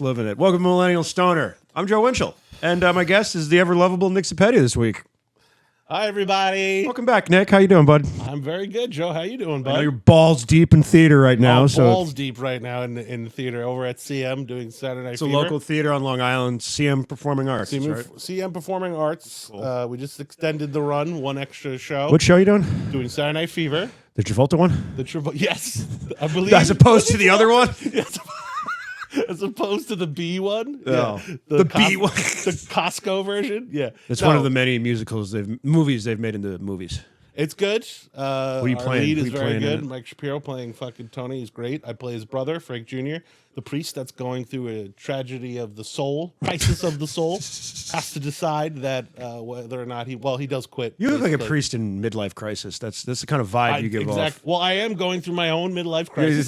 Living it. Welcome to Millennial Stoner. I'm Joe Winchell, and my guest is the ever-lovable Nick Zappetti this week. Hi, everybody. Welcome back, Nick. How you doing, bud? I'm very good, Joe. How you doing, bud? I know you're balls deep in theater right now. Balls deep right now in the theater over at CM doing Saturday Night It's a Fever. local theater on Long Island, CM Performing Arts, CM, right? CM Performing Arts. Cool. We just extended the run, one extra show. What show are you doing? Doing Saturday Night Fever. The Travolta one? Yes, I believe. As opposed to the other one? Yes. As opposed to the B one? Oh. Yeah. The B one. The Costco version? Yeah. It's one of the many movies they've made into movies. It's good. What are you our playing? lead Who is you very playing in good. it? Mike Shapiro playing fucking Tony. He's great. I play his brother, Frank Jr., the priest that's going through a tragedy of the soul, crisis of the soul, has to decide that whether or not he does quit. You look like a basically. priest in midlife crisis. That's the kind of vibe you give off. Well, I am going through my own midlife crisis.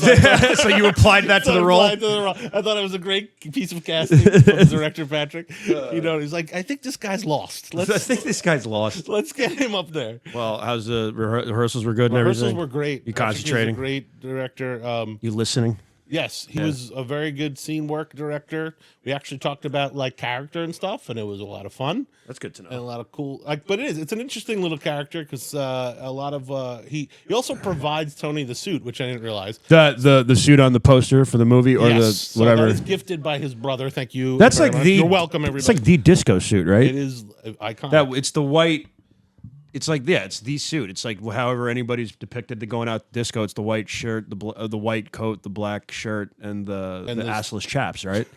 So you applied that to the role? I thought it was a great piece of casting from director Patrick. He's like, I think this guy's lost. I think this guy's lost. Let's get him up there. Well, how's the rehearsals were good and Rehearsals everything? were great. You Patrick is concentrating? a great director. You listening? Yes, he was a very good scene work director. We actually talked about like character and stuff, and it was a lot of fun. That's good to know. And a lot of cool, but it's an interesting little character because a lot of he also provides Tony the suit, which I didn't realize. The suit on the poster for the movie or Yes, the whatever. So that is gifted by his brother. Thank you. That's very like much. the You're welcome, everybody. It's like the disco suit, right? It is iconic. It's the white. It's like it's the suit. It's like however anybody's depicted to going out disco. It's the white shirt, the white coat, the black shirt, and the assless chaps, right?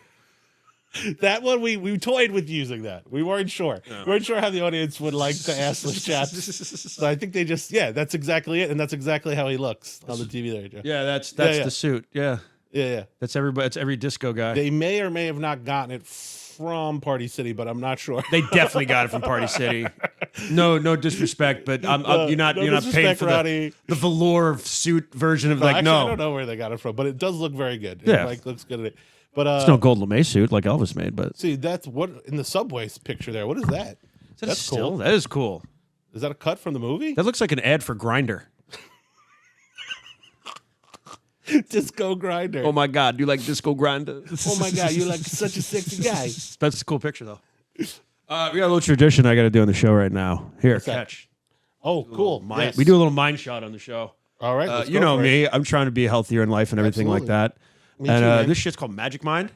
That one we toyed with using that. We weren't sure. We weren't sure how the audience would like the assless chaps. So I think they just that's exactly it, and that's exactly how he looks on the TV there, Joe. Yeah, that's the suit. Yeah, yeah. That's everybody. It's every disco guy. They may or may have not gotten it from Party City, but I'm not sure. They definitely got it from Party City. No disrespect, but you're not paying for the velour suit version of I don't know where they got it from, but it does look very good. It looks good at it. But it's no gold lame suit like Elvis made, but see, that's what in the subway picture there. What is that? That's cool. That is cool. Is that a cut from the movie? That looks like an ad for Grindr. Disco Grinder. Oh my God, you like Disco Grinder? Oh my God, you're like such a sexy guy. That's a cool picture though. We got a little tradition I got to do on the show right now. Here, catch. Oh, cool. Yes. We do a little mind shot on the show. All right. You know me. I'm trying to be healthier in life and everything like that. Me too, this shit's called Magic Mind.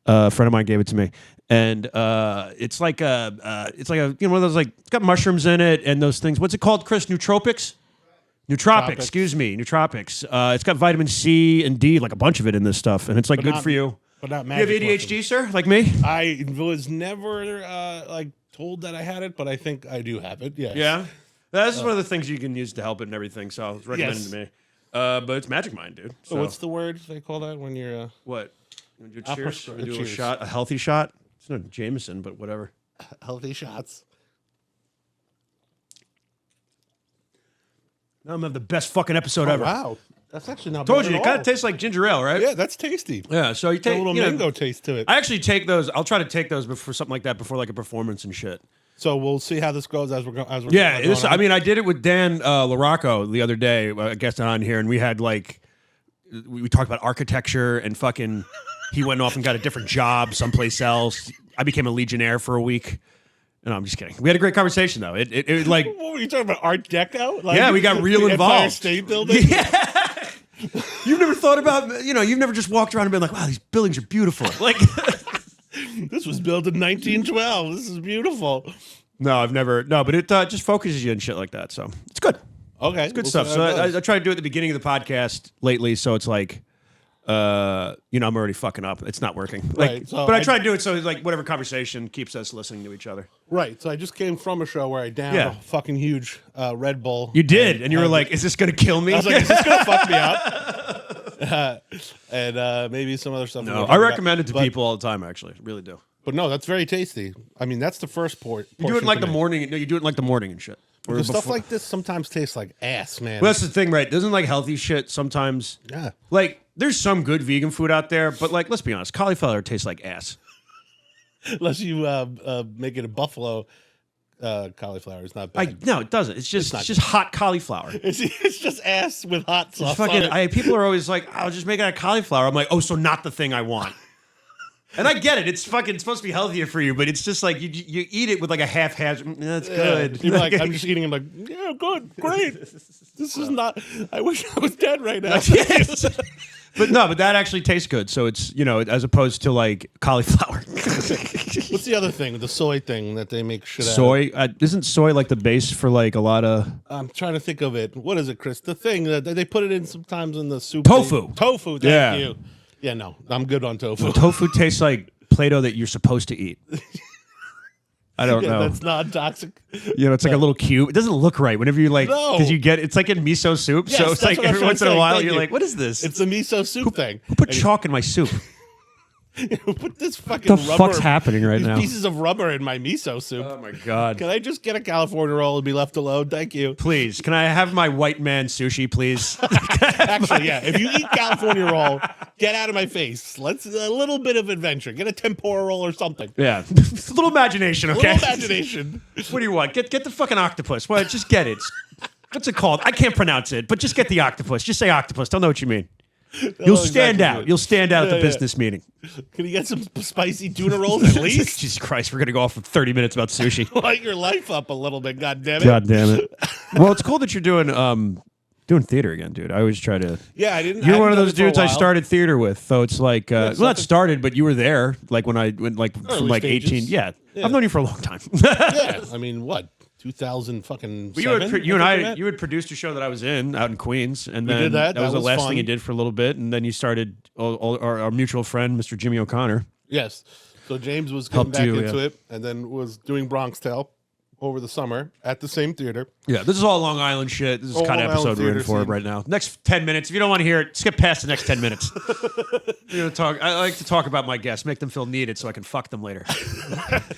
A friend of mine gave it to me, and it's like one of those it's got mushrooms in it and those things. What's it called, Chris? Nootropics. Nootropics. Excuse me. Nootropics. It's got vitamin C and D, like a bunch of it in this stuff, and it's good for you. But not You magic. have ADHD, sir, like me? I was never told that I had it, but I think I do have it. Yes. Yeah. This is one of the things you can use to help it and everything, so it's recommended to me. But it's Magic Mind, dude. So what's the word they call that when you're what? You wanna do cheers? Cheers. Do a shot, a healthy shot. It's not Jameson, but whatever. healthy shots? Now I'm gonna have the best fucking episode ever. Wow, that's actually not. Told bad you, at it kind all. of tastes like ginger ale, right? Yeah, that's tasty. Yeah. So you take a little mango taste to it. I actually take those. I'll try to take those before something like that, before like a performance and shit. So we'll see how this goes as we're going. Yeah, I mean, I did it with Dan LaRocco the other day. I guessed on here, and we had we talked about architecture and fucking. He went off and got a different job someplace else. I became a Legionnaire for a week. No, I'm just kidding. We had a great conversation though. It like. What were you talking about? Art Deco? Yeah, we got real involved. Empire State Building. Yeah. You've never thought about you've never just walked around and been like, wow, these buildings are beautiful. Like. This was built in 1912. This is beautiful. No, I've never. No, but it just focuses you and shit like that. So it's good. Okay. It's good stuff. So I try to do it at the beginning of the podcast lately. So it's like, I'm already fucking up. It's not working. Right. So but I try to do it so like whatever conversation keeps us listening to each other. Right. So I just came from a show where I downed a fucking huge Red Bull. You did. And you were like, is this going to kill me? I was like, is this going to fuck me up? And maybe some other stuff. No, I recommend it to people all the time, actually. I really do. But no, that's very tasty. I mean, that's the first port. You do it in like the morning. No, you do it in like the morning and shit. Because stuff like this sometimes tastes like ass, man. Well, that's the thing, right? Doesn't like healthy shit sometimes. Yeah. Like, there's some good vegan food out there, but like, let's be honest, cauliflower tastes like ass. Unless you make it a buffalo cauliflower, it's not bad. No, it doesn't. It's just hot cauliflower. It's just ass with hot sauce. People are always like, I'll just make it out of cauliflower. I'm like, oh, so not the thing I want. And I get it. It's supposed to be healthier for you, but it's just like you eat it with like a half-hazard. That's good. You're like, I'm just eating. I'm like, yeah, good, great. This is not. I wish I was dead right now. Yes. But that actually tastes good. So it's, as opposed to like cauliflower. What's the other thing? The soy thing that they make shit out of? Soy? Isn't soy like the base for like a lot of... I'm trying to think of it. What is it, Chris? The thing that they put it in sometimes in the soup. Tofu. Tofu, thank you. Yeah, no, I'm good on tofu. Tofu tastes like Play-Doh that you're supposed to eat. I don't know. That's non-toxic. It's like a little cube. It doesn't look right whenever you like, because No. it's like in miso soup. Yes, so it's that's like what I'm every trying once to in a say. while Thank you're you. like, what is this? It's a miso soup thing. Who put chalk in my soup? Who put this fucking What the rubber, fuck's happening right these now? pieces of rubber in my miso soup? Oh my God. Can I just get a California roll and be left alone? Thank you. Please, can I have my white man sushi, please? Actually, yeah. If you eat California roll, get out of my face. Let's a little bit of adventure. Get a tempura roll or something. Yeah. A little imagination, A okay? little imagination. What do you want? Get the fucking octopus. Well, just get it. What's it called? I can't pronounce it, but just get the octopus. Just say octopus. Don't know what you mean. You'll stand exactly out. it. You'll stand out at the Yeah, business meeting. Can you get some spicy tuna rolls at least? Jesus Christ, we're gonna go off for 30 minutes about sushi. Light your life up a little bit, God damn it. God damn it. Well, it's cool that you're doing theater again, dude. I always try to. Yeah, I didn't. You're I one of haven't those done it for dudes a I while. started theater with, so it's like well, not something- started, but you were there, like when I went, like from Early like stages. 18. Yeah, Yeah. I've known you for a long time. Yeah, I mean, what? 2000 fucking. You had produced a show that I was in out in Queens, and then did that. that was That the was last fun. thing you did for a little bit, and then you started our mutual friend, Mr. Jimmy O'Connor. Yes. So James was getting Helped back you, into yeah. it, and then was doing Bronx Tale over the summer at the same theater. Yeah, this is all Long Island shit. This is All kind of Long Island episode we're in theater for scene. right now. Next 10 minutes. If you don't want to hear it, skip past the next 10 minutes. I like to talk about my guests, make them feel needed so I can fuck them later.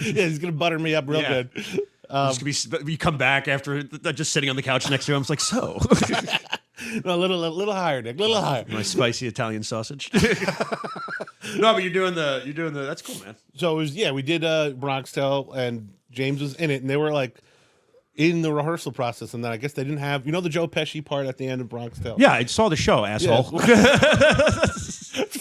Yeah, he's gonna butter me up real Yeah. good. Just gonna be, you come back after just sitting on the couch next to him. It's like, so. No, a little higher, Nick. A little higher. My spicy Italian sausage. No, but you're doing the, that's cool, man. So it was, we did Bronx Tale, and James was in it, and they were like in the rehearsal process, and then I guess they didn't have, the Joe Pesci part at the end of Bronx Tale. Yeah, I saw the show, asshole.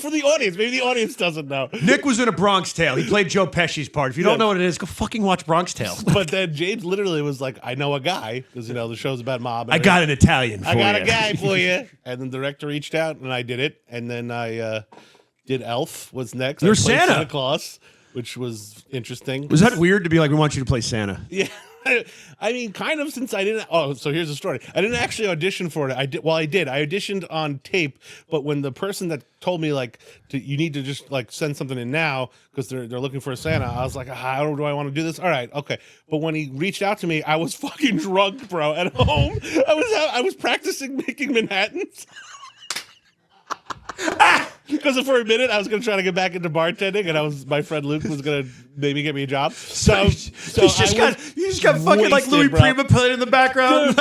For the audience, maybe the audience doesn't know. Nick was in a Bronx Tale. He played Joe Pesci's part. If you don't know what it is, go fucking watch Bronx Tale. But then James literally was like, I know a guy, because, the show's about mob. I got an Italian for I got you. a guy for you. And then the director reached out, and I did it. And then I did Elf was next. You're I played Santa. Santa Claus, which was interesting. Was that weird to be like, we want you to play Santa? Yeah. I mean, kind of, since I didn't. Oh, so here's the story. I didn't actually audition for it. I did. Well, I did. I auditioned on tape, but when the person that told me you need to just send something in now because they're looking for a Santa, I was like, how do I want to do this? All right, okay. But when he reached out to me, I was fucking drunk, bro. At home, I was practicing making Manhattans. Because for a minute I was going to try to get back into bartending, and my friend Luke was going to maybe get me a job. So you just got fucking like wasted, Louis bro. Prima playing in the background.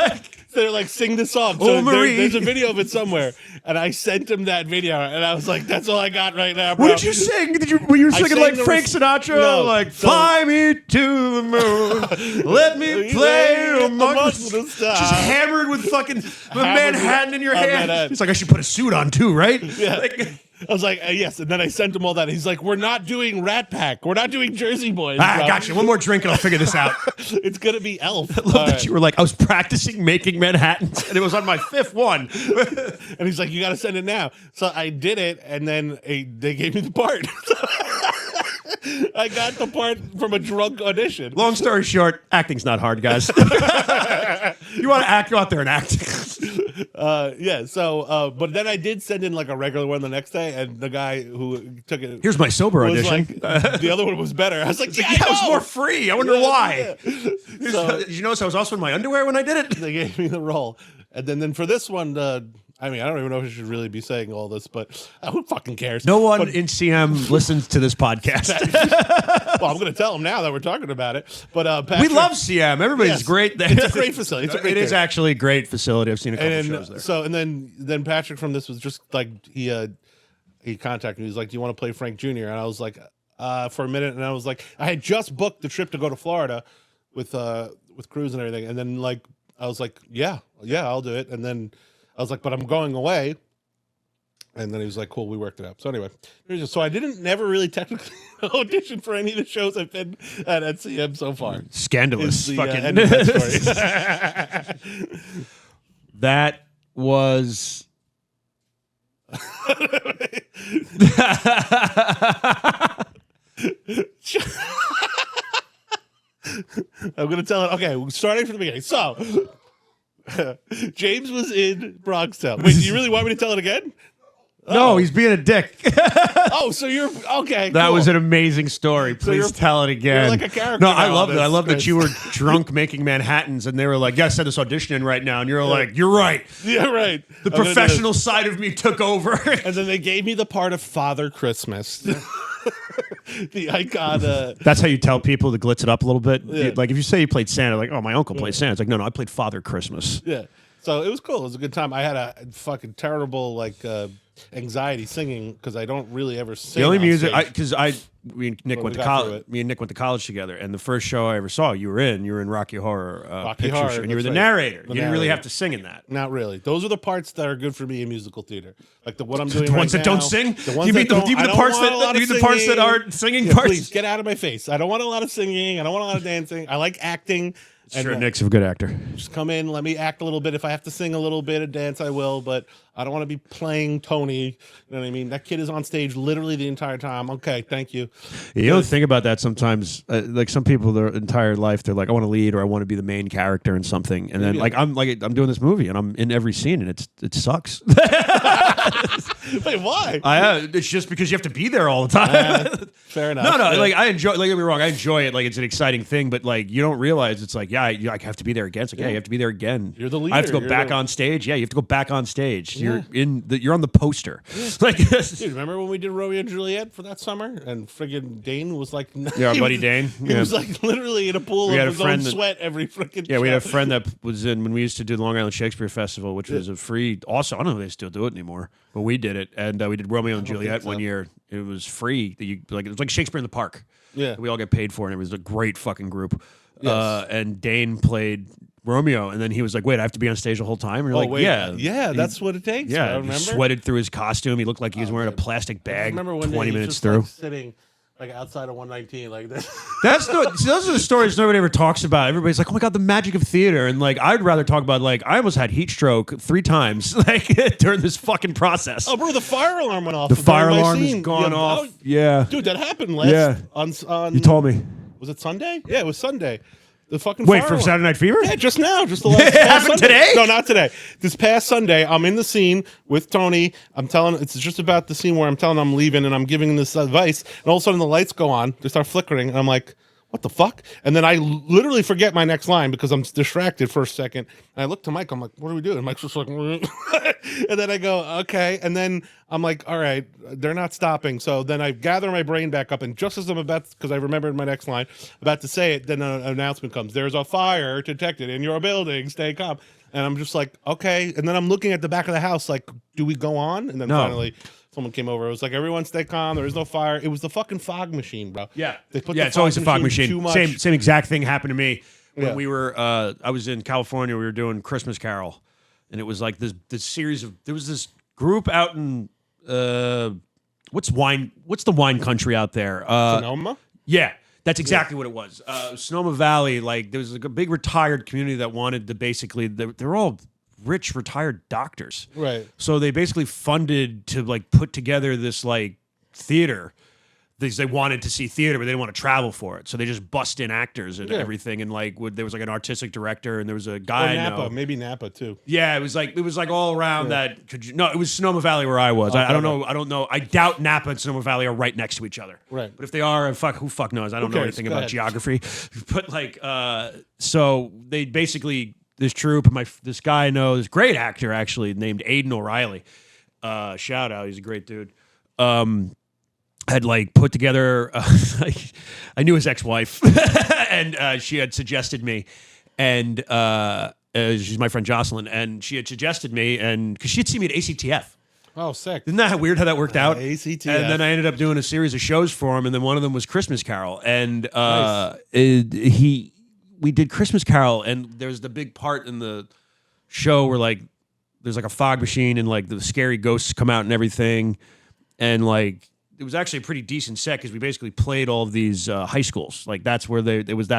They're like, sing the song. Oh, So Marie. there's a video of it somewhere, and I sent him that video, and I was like, "That's all I got right now, bro." What did you sing? Were you singing sang like the Frank rest- Sinatra? No, Like, so- fly me to the moon, let me play amongst the stars. Just hammered with fucking Manhattan in your hand. Manhattan. He's like, I should put a suit on too, right? Yeah. Like, I was like, yes, and then I sent him all that. He's like, "We're not doing Rat Pack. We're not doing Jersey Boys. I bro. got you. One more drink and I'll figure this out. It's gonna be Elf." I love that you were like, I was practicing making Manhattans, and it was on my fifth one. And he's like, "You got to send it now." So I did it, and then they gave me the part. I got the part from a drunk audition. Long story short, acting's not hard, guys. You want to act, go out there and act. Yeah. So, but then I did send in like a regular one the next day, and the guy who took it Here's my sober was audition. like, the other one was better. I was like, "Yeah, Yeah, it was I know." more free. I wonder why. Yeah. So Did you notice I was also in my underwear when I did it? they gave me the role, and then for this one, I mean, I don't even know if I should really be saying all this, but who fucking cares? No one But- in CM listens to this podcast. well, I'm going to tell them now that we're talking about it. But We Patrick, love CM. Everybody's Yes. great there. It's a great facility. It's a great It is theater. actually a great facility. I've seen a couple shows there. So and then Patrick from this was just like he contacted me. He was like, "Do you want to play Frank Jr.?" And I was like, for a minute, and I was like, I had just booked the trip to go to Florida with Cruz and everything, and then like I was like, yeah, I'll do it. And then I was like, but I'm going away. And then he was like, cool, we worked it out. So anyway, so I never really technically audition for any of the shows I've been at NCM so far. Scandalous. The, Fucking. end of that story. That was. I'm going to tell it. Okay, starting from the beginning. So, James was in Bronx Tale. Wait, do you really want me to tell it again? No, he's being a dick. Oh, so you're okay. That cool. was an amazing story. Please tell it again. You're like a character. No, I now love on that. I this, love that Chris. you were drunk making Manhattans, and they were like, "Yeah, send this audition in right now," and you're like, "You're right." Yeah, right. The professional side of me took over. And then they gave me the part of Father Christmas. The icon. That's how you tell people to glitz it up a little bit. Yeah. Like if you say you played Santa, like, "Oh, my uncle played Santa." It's like, no, I played Father Christmas. Yeah. So it was cool. It was a good time. I had a fucking terrible anxiety singing because I don't really ever sing. The only on music, stage. because me and Nick went to got college. through it. Me and Nick went to college together, and the first show I ever saw, you were in Rocky Horror Rocky Picture Horror, Show, and you were that's the right. narrator. The You didn't really narrator. have to sing in that. Not really. Those are the parts that are good for me in musical theater. Like what I'm doing The ones right that now, don't sing. The ones You mean that don't, the I don't parts want a lot that of the parts that singing. aren't singing Yeah, parts? please get out of my face. I don't want a lot of singing. I don't want a lot of dancing. I like acting. Sure, Nick's a good actor. Just come in, let me act a little bit. If I have to sing a little bit of dance, I will. But I don't want to be playing Tony. You know what I mean? That kid is on stage literally the entire time. Okay, thank you. You don't think about that sometimes. Like some people, their entire life, they're like, I want to lead or I want to be the main character in something, and then I'm doing this movie and I'm in every scene and it sucks. Wait, why? It's just because you have to be there all the time. Fair enough. No, Yeah. like I enjoy. Like, don't get me wrong, I enjoy it. Like it's an exciting thing, but like you don't realize it's like, yeah, I have to be there again. It's like, yeah, you have to be there again. You're the I have to go leader. back You're on stage. Yeah, you have to go back on stage. Yeah. You're on the poster. Like, Dude, remember when we did Romeo and Juliet for that summer? And friggin' Dane was like, Yeah, our he buddy was- Dane. He Yeah. was like literally in a pool We had of a his own friend that- sweat every freaking yeah, we had a show. friend that was in when we used to do the Long Island Shakespeare Festival, which was a free. Also, I don't know if they still do it anymore, but we did it, and we did Romeo and Juliet so. one year. It was free. It was like Shakespeare in the Park. Yeah. We all get paid for it, and it was a great fucking group. Yes. And Dane played Romeo, and then he was like, "Wait, I have to be on stage the whole time." And you're like, wait, "Yeah, that's what it takes. yeah." I He remember. sweated through his costume. He looked like he was wearing a plastic I bag. remember when 20 he's minutes just, through. like, sitting like outside of 119 like this. Those are the stories nobody ever talks about. Everybody's like, "Oh my god, the magic of theater," and like, I'd rather talk about like I almost had heat stroke 3 times like during this fucking process. Oh, bro, the fire alarm went off. The during fire my alarm scene. has gone Yeah, off. oh, Yeah, dude, that happened last. Yeah. On you told me. Was it Sunday? Yeah, it was Sunday. The fucking Wait, fire from alarm. Saturday Night Fever? Yeah, just now, just the last. It past happened Sunday. today? No, not today. This past Sunday, I'm in the scene with Tony. It's just about the scene where I'm telling him I'm leaving and I'm giving him this advice, and all of a sudden the lights go on, they start flickering, and I'm like, what the fuck? And then I literally forget my next line because I'm distracted for a second. And I look to Mike, I'm like, what do we do? And Mike's just like, and then I go, okay. And then I'm like, all right, they're not stopping. So then I gather my brain back up. And just as I'm about, because I remembered my next line, about to say it, then an announcement comes. There's a fire detected in your building. Stay calm. And I'm just like, okay. And then I'm looking at the back of the house, like, do we go on? And then No. finally, someone came over. It was like, everyone stay calm. There is no fire. It was the fucking fog machine, bro. Yeah, They put yeah. the It's always a fog too machine. much. Same exact thing happened to me when Yeah. we were. I was in California. We were doing Christmas Carol, and it was like this series of. There was this group out in what's the wine country out there? Sonoma? Yeah, that's exactly what it was. Sonoma Valley. Like there was like a big retired community that wanted to basically. They're all rich retired doctors. Right. So they basically funded to like put together this like theater. They wanted to see theater, but they didn't want to travel for it. So they just bust in actors and everything. And like, there was like an artistic director, and there was a guy. Or Napa, I know. maybe Napa too. Yeah, it was like all around that. No, it was Sonoma Valley where I was. I don't know. I don't know. I doubt Napa and Sonoma Valley are right next to each other. Right. But if they are, who fuck knows? I don't know cares? anything Go about ahead. geography. But like, so they basically this troupe and this guy I know, this great actor actually named Aiden O'Reilly. Shout out, he's a great dude. Had like put together. I knew his ex-wife, and she had suggested me, and she's my friend Jocelyn, and she had suggested me, and because she had seen me at ACTF. Oh, sick. Isn't that weird how that worked out? ACTF. And then I ended up doing a series of shows for him, and then one of them was Christmas Carol, and Nice. we did Christmas Carol, and there's the big part in the show where like there's like a fog machine and like the scary ghosts come out and everything, and like it was actually a pretty decent set because we basically played all of these high schools. Like that's where there was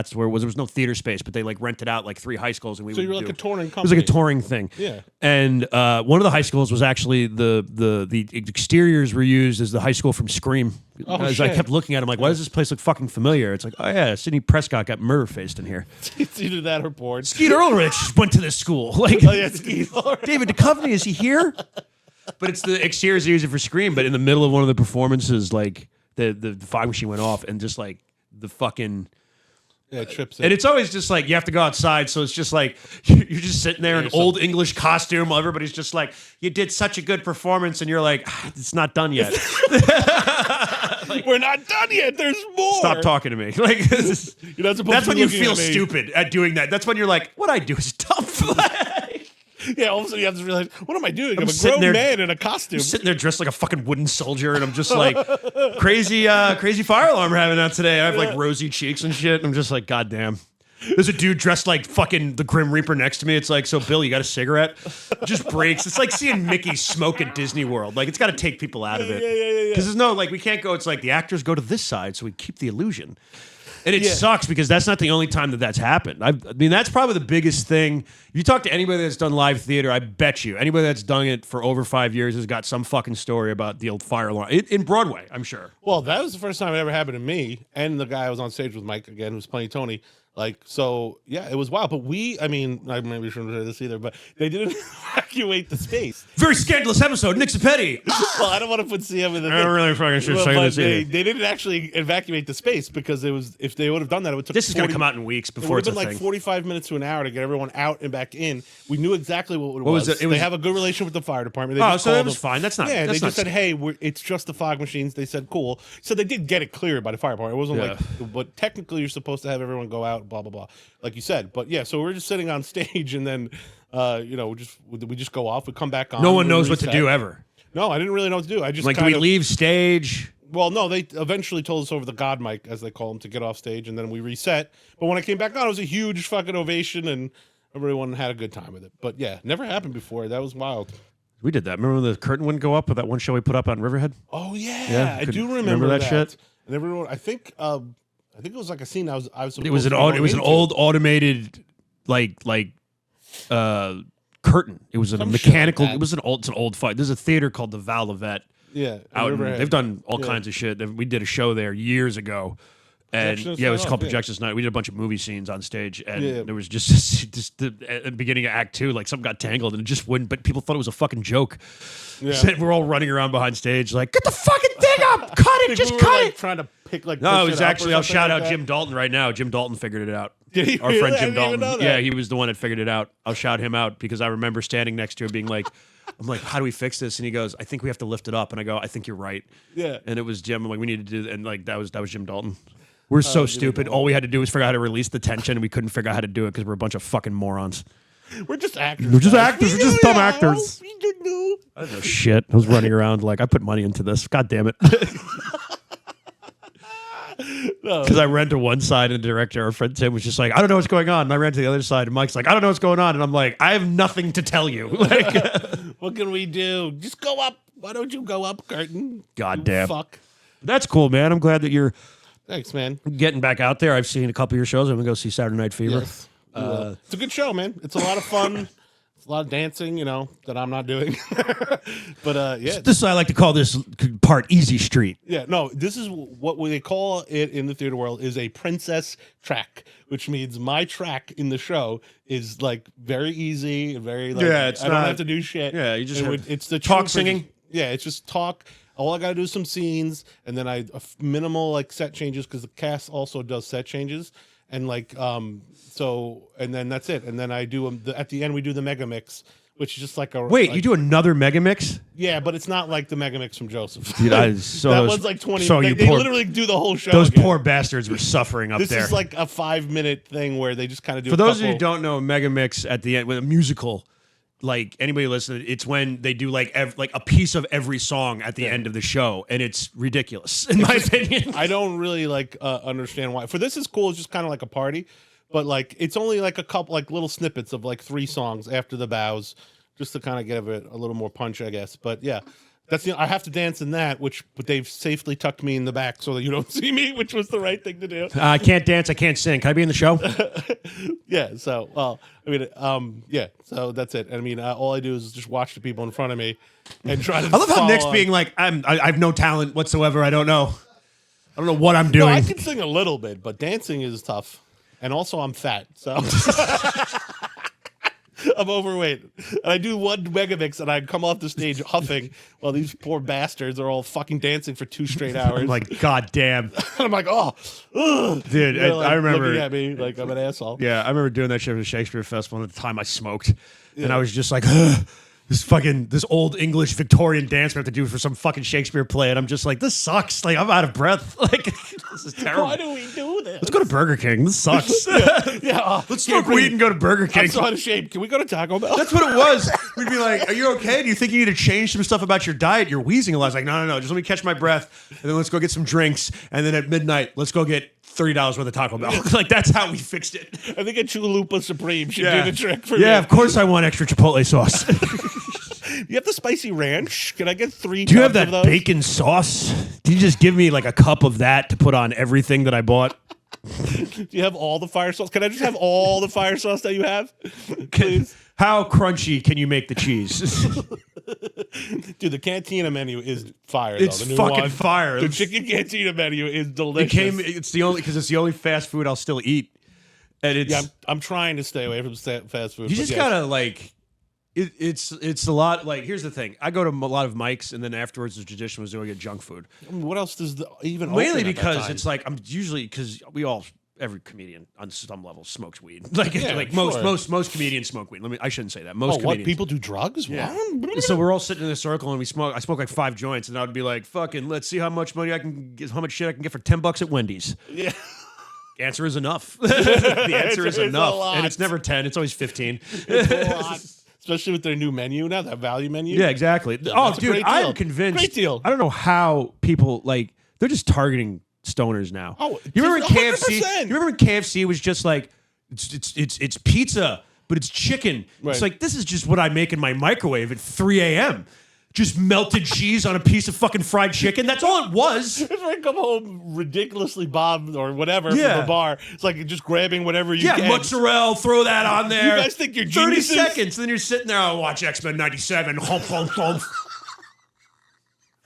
no theater space, but they like rented out like 3 high schools and we. So you were like a touring company. It was like a touring thing. Yeah. And one of the high schools was actually the exteriors were used as the high school from Scream. Oh, as shit. I kept looking at it, I'm like, why does this place look fucking familiar? It's like, oh yeah, Sidney Prescott got murder faced in here. It's either that or bored. Skeet Ulrich went to this school. Like, Oh yeah, Skeet Ulrich. David Duchovny, is he here? But it's the exteriors they use it for Scream. But in the middle of one of the performances, like the fog machine went off, and just like the fucking. Yeah, it trips in. And it's always just like you have to go outside, so it's just like you're just sitting there in old English costume while everybody's just like, you did such a good performance, and you're like, it's not done yet. Like, we're not done yet. There's more. Stop talking to me. Like You're not supposed that's to when be you looking feel at me. stupid at doing that. That's when you're like, what I do is dumb. Yeah, all of a sudden you have to realize, what am I doing? I'm a sitting grown there- man in a costume. I'm sitting there dressed like a fucking wooden soldier, and I'm just like, crazy fire alarm we're having out today. I have like rosy cheeks and shit. And I'm just like, goddamn. There's a dude dressed like fucking the Grim Reaper next to me. It's like, so Bill, you got a cigarette? Just breaks. It's like seeing Mickey smoke at Disney World. Like, it's got to take people out of it. Yeah. Because there's no, like, we can't go. It's like the actors go to this side, so we keep the illusion. And it Yeah. sucks because that's not the only time that's happened. I mean, that's probably the biggest thing. If you talk to anybody that's done live theater, I bet you anybody that's done it for over 5 years has got some fucking story about the old fire alarm in Broadway, I'm sure. Well, that was the first time it ever happened to me and the guy I was on stage with, Mike, again, who's playing Tony. Like, so, yeah, it was wild. But I maybe shouldn't say this either, but they didn't evacuate the space. Very scandalous episode, Nick Zappetti. Well, I don't want to put CM in the I don't really fucking should say but this they either. didn't actually evacuate the space because if they would have done that, it would took This is going to 40 come out in weeks It before would it's have a been like thing. 45 minutes to an hour to get everyone out and back in. We knew exactly what it was was. it? It was- They have a good relation with the fire department. They Oh, just so that called was them. fine. That's not. Yeah, that's they not just said, "Hey, it's just the fog machines." They said, "Cool." So they did get it cleared by the fire department. It wasn't like, but technically, you're supposed to have everyone go out, blah blah blah, like you said. But yeah, so we're just sitting on stage, and then, we just go off. We come back on. No one we knows what to reset. do ever. No, I didn't really know what to do. I just Like, do kind we of, leave stage? Well, no, they eventually told us over the God mic, as they call them, to get off stage, and then we reset. But when I came back on, it was a huge fucking ovation, and everyone had a good time with it. But yeah, never happened before. That was wild. We did that. Remember when the curtain wouldn't go up with that one show we put up on Riverhead? Oh yeah, Yeah, I could- do remember that shit? And everyone, I think it was like a scene I was It was an old automated curtain. It was a Some shit mechanical. like that. It's an old fight. There's a theater called the Valivette. Yeah, Out in, Riverhead. they've done all Yeah. kinds of shit. We did a show there years ago. And Projectionist yeah, it was Night called Off, yeah. Projectionist Night. We did a bunch of movie scenes on stage, and Yeah. there was just at the beginning of Act 2, like something got tangled, and it just wouldn't. But people thought it was a fucking joke. Yeah. So we're all running around behind stage, like, get the fucking thing up, cut I it, think just we were, cut like, it. trying to pick like. No, push it was up or actually. I'll something shout like out that. Jim Dalton right now. Jim Dalton figured it out. Did he Our really? friend I Jim didn't even Dalton. know Yeah, that. he was the one that figured it out. I'll shout him out because I remember standing next to him being like, I'm like, how do we fix this? And he goes, I think we have to lift it up. And I go, I think you're right. Yeah. And it was Jim. I'm like, we need to do, and like that was Jim Dalton. We're so stupid. All we had to do was figure out how to release the tension, and we couldn't figure out how to do it because we're a bunch of fucking morons. We're just actors. We're just guys. actors. We We're just do dumb know. actors. We do know. I don't know shit. I was running around like I put money into this. God damn it. No. Because I ran to one side and the director, our friend Tim, was just like, I don't know what's going on. And I ran to the other side and Mike's like, I don't know what's going on. And I'm like, I have nothing to tell you. Like, What can we do? Just go up. Why don't you go up, curtain? God You damn. Fuck. that's cool, man. I'm glad that you're Thanks, man. getting back out there. I've seen a couple of your shows. I'm going to go see Saturday Night Fever. Yes. You will. It's a good show, man. It's a lot of fun. It's a lot of dancing, that I'm not doing. But yeah. This I like to call this part Easy Street. Yeah, no, this is what they call it in the theater world is a princess track, which means my track in the show is like very easy and very like Yeah, it's I don't not- have to do shit. Yeah, you just And have it's the talk true singing? Yeah, it's just talk. All I gotta do is some scenes, and then minimal like set changes because the cast also does set changes, and like and then that's it. And then I do at the end we do the mega mix, which is just like a Wait, you do another mega mix? yeah, but it's not like the mega mix from Joseph. Dude, that that one's like 20. So they you they poor, literally do the whole show. those again. poor bastards were suffering up This there. is like a 5-minute thing where they just kind of do. For a those of you who couple- don't know, mega mix at the end with a musical, like anybody listening, it's when they do like a piece of every song at the end of the show, and it's ridiculous in my opinion. I don't really like understand why. For this is cool. It's just kind of like a party, but like it's only like a couple like little snippets of like 3 songs after the bows just to kind of give it a little more punch, I guess. But yeah, I have to dance in that, but they've safely tucked me in the back so that you don't see me, which was the right thing to do. I can't dance. I can't sing. Can I be in the show? Yeah. So, well, I mean, yeah. So that's it. I mean, all I do is just watch the people in front of me and try to. I love how Nick's being like, I have no talent whatsoever. I don't know what I'm doing. No, I can sing a little bit, but dancing is tough. And also, I'm fat, so I'm overweight. And I do one megamix, and I come off the stage huffing while these poor bastards are all fucking dancing for 2 straight hours. I'm like, God damn. And I'm like, oh, ugh. Dude, Like, I remember looking at me like I'm an asshole. Yeah, I remember doing that shit at the Shakespeare Festival, and at the time I smoked. And I was just like, ugh, this old English Victorian dance we have to do for some fucking Shakespeare play. And I'm just like, this sucks. Like, I'm out of breath. Like, this is terrible. Why do we do this? Let's go to Burger King. This sucks. Let's smoke weed and go to Burger King. I'm so out of shape. Can we go to Taco Bell? That's what it was. We'd be like, are you okay? Do you think you need to change some stuff about your diet? You're wheezing a lot. I was like, no. Just let me catch my breath. And then let's go get some drinks. And then at midnight, let's go get $30 worth of Taco Bell. Like, that's how we fixed it. I think a Chalupa Supreme should do the trick for me. Yeah, of course I want extra Chipotle sauce. You have the spicy ranch? Can I get 3 Do you have tubs that of those? bacon sauce? Do you just give me like a cup of that to put on everything that I bought? Do you have all the fire sauce? Can I just have all the fire sauce that you have? Please. How crunchy can you make the cheese? Dude, the Cantina menu is fire. It's though. The new fucking one. fire. The chicken Cantina menu is delicious. It's the only fast food I'll still eat. And it's I'm trying to stay away from fast food. you just gotta like. It's a lot. Like, here's the thing: I go to a lot of mics, and then afterwards, the tradition was doing a junk food. I mean, what else does even Mainly open at that because time? it's like I'm usually because every comedian on some level smokes weed. Like, Yeah, like sure. most comedians smoke weed. I shouldn't say that. Most what comedians. people do drugs? Yeah. What? So we're all sitting in a circle and we smoke. I smoke like 5 joints, and I would be like, "Fucking, let's see how much money I can get, how much shit I can get for $10 at Wendy's." Yeah. The answer is enough. The answer is It's a enough, lot. and it's never 10. It's always 15. It's a lot. Especially with their new menu now, that value menu. Yeah, exactly. Oh, that's a dude, great deal. I'm convinced. Great deal. I don't know how people like they're just targeting stoners now. Oh, you remember when KFC? 100%. You remember when KFC was just like it's pizza, but it's chicken. Right. It's like this is just what I make in my microwave at 3 a.m. Just melted cheese on a piece of fucking fried chicken. That's all it was. If I come home ridiculously bombed or whatever Yeah. from the bar, it's like just grabbing whatever you Yeah, can. mozzarella, throw that on there. You guys think you're 30 geniuses? seconds, then you're sitting there, I'll watch X-Men 97. Hump, hump, hump.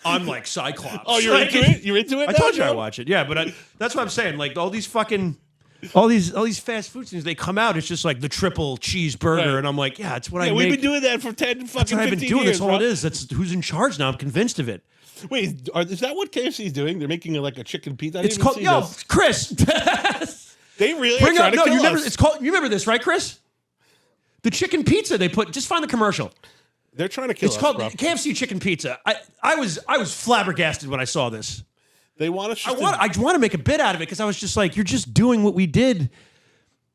I'm like Cyclops. Oh, you're Like, into it? You're into it I now, told you I Joe? watch it. Yeah, but that's what I'm saying. Like all these fast food things, they come out. It's just like the triple cheeseburger, Right. and I'm like, yeah, it's what I Yeah, make. we've been doing that for 10 fucking that's what I've been 15 doing. years, That's all bro. it is. That's who's in charge now. I'm convinced of it. Wait, is that what KFC is doing? They're making like a chicken pizza? I didn't It's even called see this. Chris. They really Bring are up. trying No, to you kill remember? us. It's called. You remember this, right, Chris? The chicken pizza they put. Just find the commercial. They're trying to kill us, It's called bro. KFC chicken pizza. I was flabbergasted when I saw this. They want us I just want to make a bit out of it because I was just like, you're just doing what we did.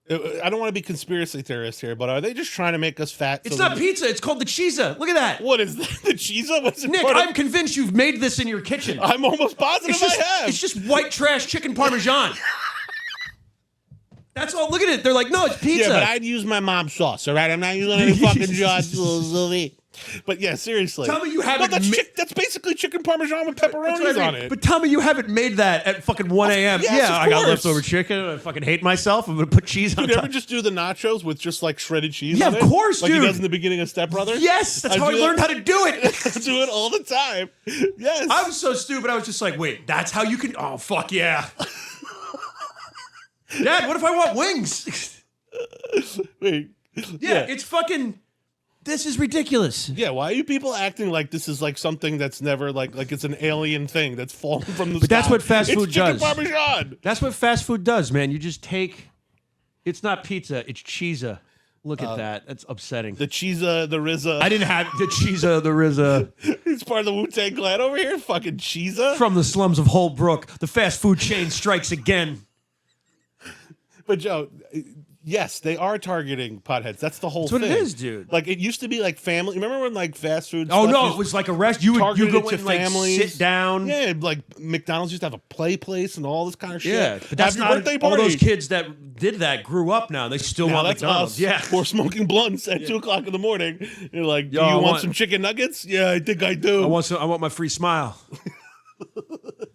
I don't want to be conspiracy theorist here, but are they just trying to make us fat? It's so not that- pizza. It's called the cheesa. Look at that. What is that? The cheese? What's it Nick, part of- I'm convinced you've made this in your kitchen. I'm almost positive I have. It's just white trash chicken parmesan. That's all. Look at it. They're like, no, it's pizza. Yeah, but I'd use my mom's sauce, all right? I'm not using any fucking John. But yeah, seriously. Tell me you No, haven't that's, ma- that's basically chicken parmesan with That's what I pepperonis mean. on it. But tell me you haven't made that at fucking 1 a.m. yes, yeah, of I got course. leftover chicken. I fucking hate myself. I'm going to put cheese on you top. ever just do the nachos with just like shredded cheese Yeah, on of it? course, like dude. he does in the beginning of Step Brothers? Yes, that's how I do learned that- how to do it. I do it all the time. Yes. I was so stupid. I was just like, wait, that's how you can. Oh, fuck yeah. Dad, what if I want wings? Wait. Yeah, it's fucking. This is ridiculous. Yeah, why are you people acting like this is like something that's never like it's an alien thing that's fallen from the sky? But that's what fast food it's chicken does. Parmesan. That's what fast food does, man. You just take. It's not pizza. It's cheesa. Look at that. That's upsetting. The cheesa, the rizza. I didn't have the cheesa, the rizza. He's part of the Wu-Tang Clan over here. Fucking cheesa. From the slums of Holbrook, the fast food chain strikes again. But Joe, Yes, they are targeting potheads. That's the whole That's what thing. it is, dude. Like it used to be like family. Remember when like fast food? Oh stuff no, used- it was like a rest. You targeted go to in, like families. sit down. Yeah, like McDonald's used to have a play place and all this kind of shit. Yeah, but that's Happy not birthday all party. those kids that did that grew up now. They still Now want that's McDonald's. us. Yeah, We're smoking blunts at 2:00 in the morning. You're like, do Yo, you I want want- some chicken nuggets? Yeah, I think I do. I want my free smile.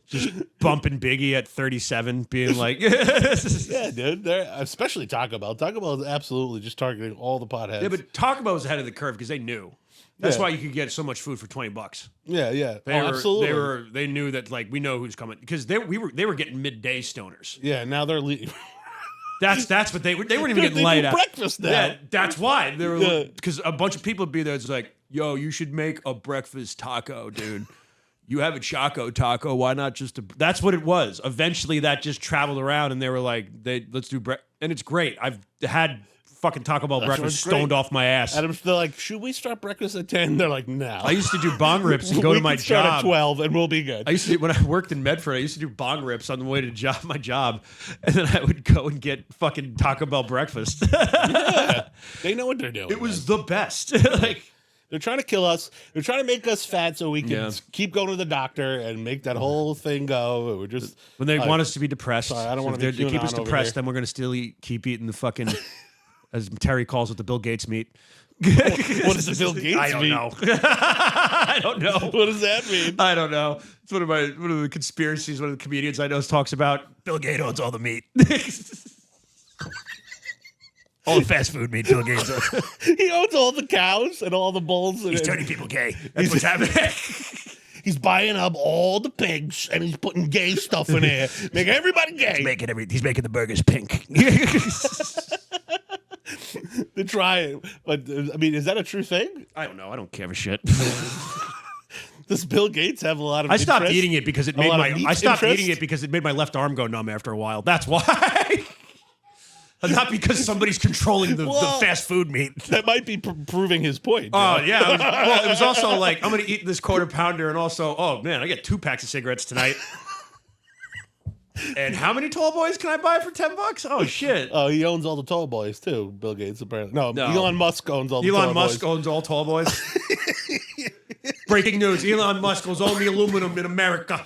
Just bumping Biggie at 37, being like, Yeah, dude. They're, especially Taco Bell. Taco Bell is absolutely just targeting all the potheads. yeah, but Taco Bell was ahead of the curve because they knew. That's Yeah. why you could get so much food for $20. yeah. They were, absolutely. They knew that like we know who's coming because they were getting midday stoners. Yeah, now they're That's what they weren't even Dude, getting they light do out. breakfast now. Yeah, that's why they were Yeah. because a bunch of people would be there. It's like, yo, you should make a breakfast taco, dude. You have a Choco taco. Why not just a? That's what it was. Eventually, that just traveled around, and they were like, let's do and it's great. I've had fucking Taco Bell breakfast what's stoned great. off my ass. Adam's they're like, should we start breakfast at 10? They're like, no. I used to do bong rips and go We to my can start job. at 12 and we'll be good. I used to when I worked in Medford. I used to do bong rips on the way to my job, and then I would go and get fucking Taco Bell breakfast. They know what they're doing. It was the best. Like, They're trying to kill us. They're trying to make us fat so we can Yeah. keep going to the doctor and make that whole thing go. We're just when they want us to be depressed, sorry, I don't so wanna if be they keep us QAnon over depressed, here. then we're going to still keep eating the fucking, as Terry calls it, the Bill Gates meat. what is the Bill Gates I don't mean? know. I don't know. What does that mean? I don't know. It's one of the conspiracies. One of the comedians I know talks about. Bill Gates owns all the meat. All the fast food meat. Bill Gates owns. He owns all the cows and all the bulls. And He's turning people gay. That's what's happening. he's buying up all the pigs and he's putting gay stuff in there, making everybody gay. He's making the burgers pink. To try it, but I mean, is that a true thing? I don't know. I don't give a shit. Does Bill Gates have a lot of? I stopped interest? eating it because it A made lot my. of meat I stopped interest? eating it because it made my left arm go numb after a while. That's why. Not because somebody's controlling the Well, fast food meat. That might be proving his point. Oh Joe. yeah. It was also like I'm gonna eat this quarter pounder, and also, oh man, I get 2 packs of cigarettes tonight. And how many tall boys can I buy for $10? Oh shit. Oh, he owns all the tall boys too. Bill Gates apparently. No, No. Elon Musk owns all the tall Elon Musk boys. owns all tall boys. Breaking news: Elon Musk owns only aluminum in America.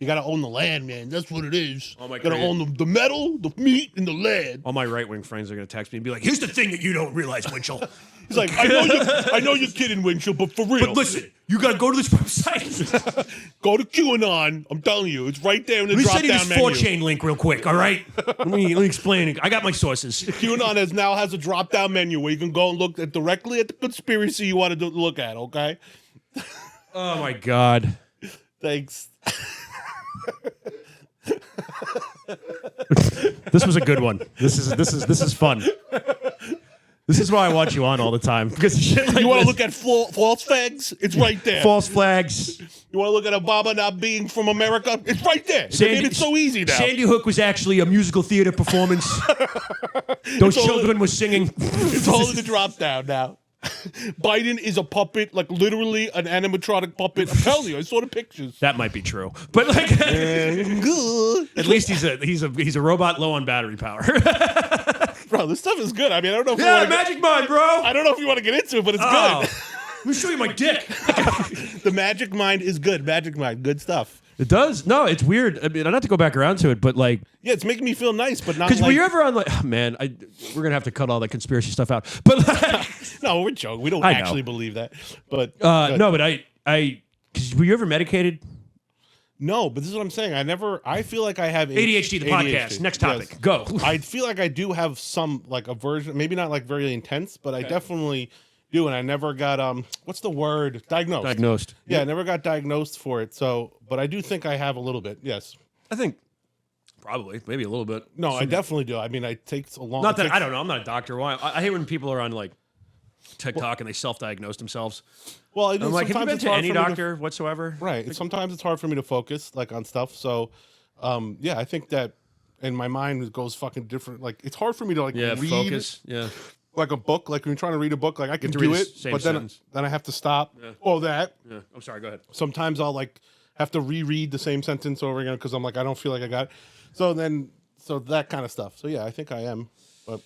You gotta own the land, man. That's what it is. Oh, my gotta God. own the metal, the meat, and the land. All my right-wing friends are gonna text me and be like, "Here's the thing that you don't realize, Winchell. He's like, I know you're kidding, Winchell, but for real. But listen, you gotta go to this website. Go to QAnon. I'm telling you, it's right there in the Let me drop send you down this menu. 4chain link real quick, all right? let me explain it. I got my sources. QAnon now has a drop down menu where you can go and look directly at the conspiracy you want to look at. Okay. Oh my god. Thanks. This was a good one. This is fun. This is why I want you on all the time because shit like You want to this- look at false flags? It's right there. false flags. You want to look at Obama not being from America? It's right there. They made it so easy now. Sandy Hook was actually a musical theater performance. Those all- children were singing. It's all in the drop down now. Biden is a puppet, like literally an animatronic puppet. I'm telling you, I saw the pictures. That might be true, but like, at least he's a robot low on battery power. Bro, this stuff is good. I mean, I don't know if Yeah, you want to. Magic Mind, bro. I don't know if you want to get into it, but it's Oh, good. let me show you my dick. The Magic Mind is good. Magic Mind, good stuff. It does. No, it's weird. I mean, I not to go back around to it, but like, Yeah, it's making me feel nice, but not because like. were you ever on like, oh, man, we're gonna have to cut all that conspiracy stuff out. But like, No, we're joking. We don't I know. actually believe that. But no, but because were you ever medicated? no, but this is what I'm saying. I feel like I have ADHD, the podcast. Next topic. Yes. Go. I feel like I do have some like a version, maybe not like very intense, but I definitely do. And I never got what's the word? Diagnosed. Yeah, I never got diagnosed for it. So, but I do think I have a little bit. Yes. I think probably, maybe a little bit. No, I definitely do. I mean, it takes a long. Not that it takes- I don't know. I'm not a doctor. Why? I hate when people are on like TikTok and they self-diagnose themselves. Well, I'm like, have you sometimes been it's to hard any for me to- doctor whatsoever? Right. Sometimes it's hard for me to focus like on stuff. So, yeah, I think that in my mind goes fucking different. Like it's hard for me to like Yeah, read focus. Yeah. like a book. Like when you're trying to read a book, like I can to do read the it, same but then sentence. I have to stop. Oh, that. Yeah. I'm sorry. Go ahead. Sometimes I'll like have to reread the same sentence over again because I'm like I don't feel like I got it. So then So that kind of stuff. So yeah, I think I am. But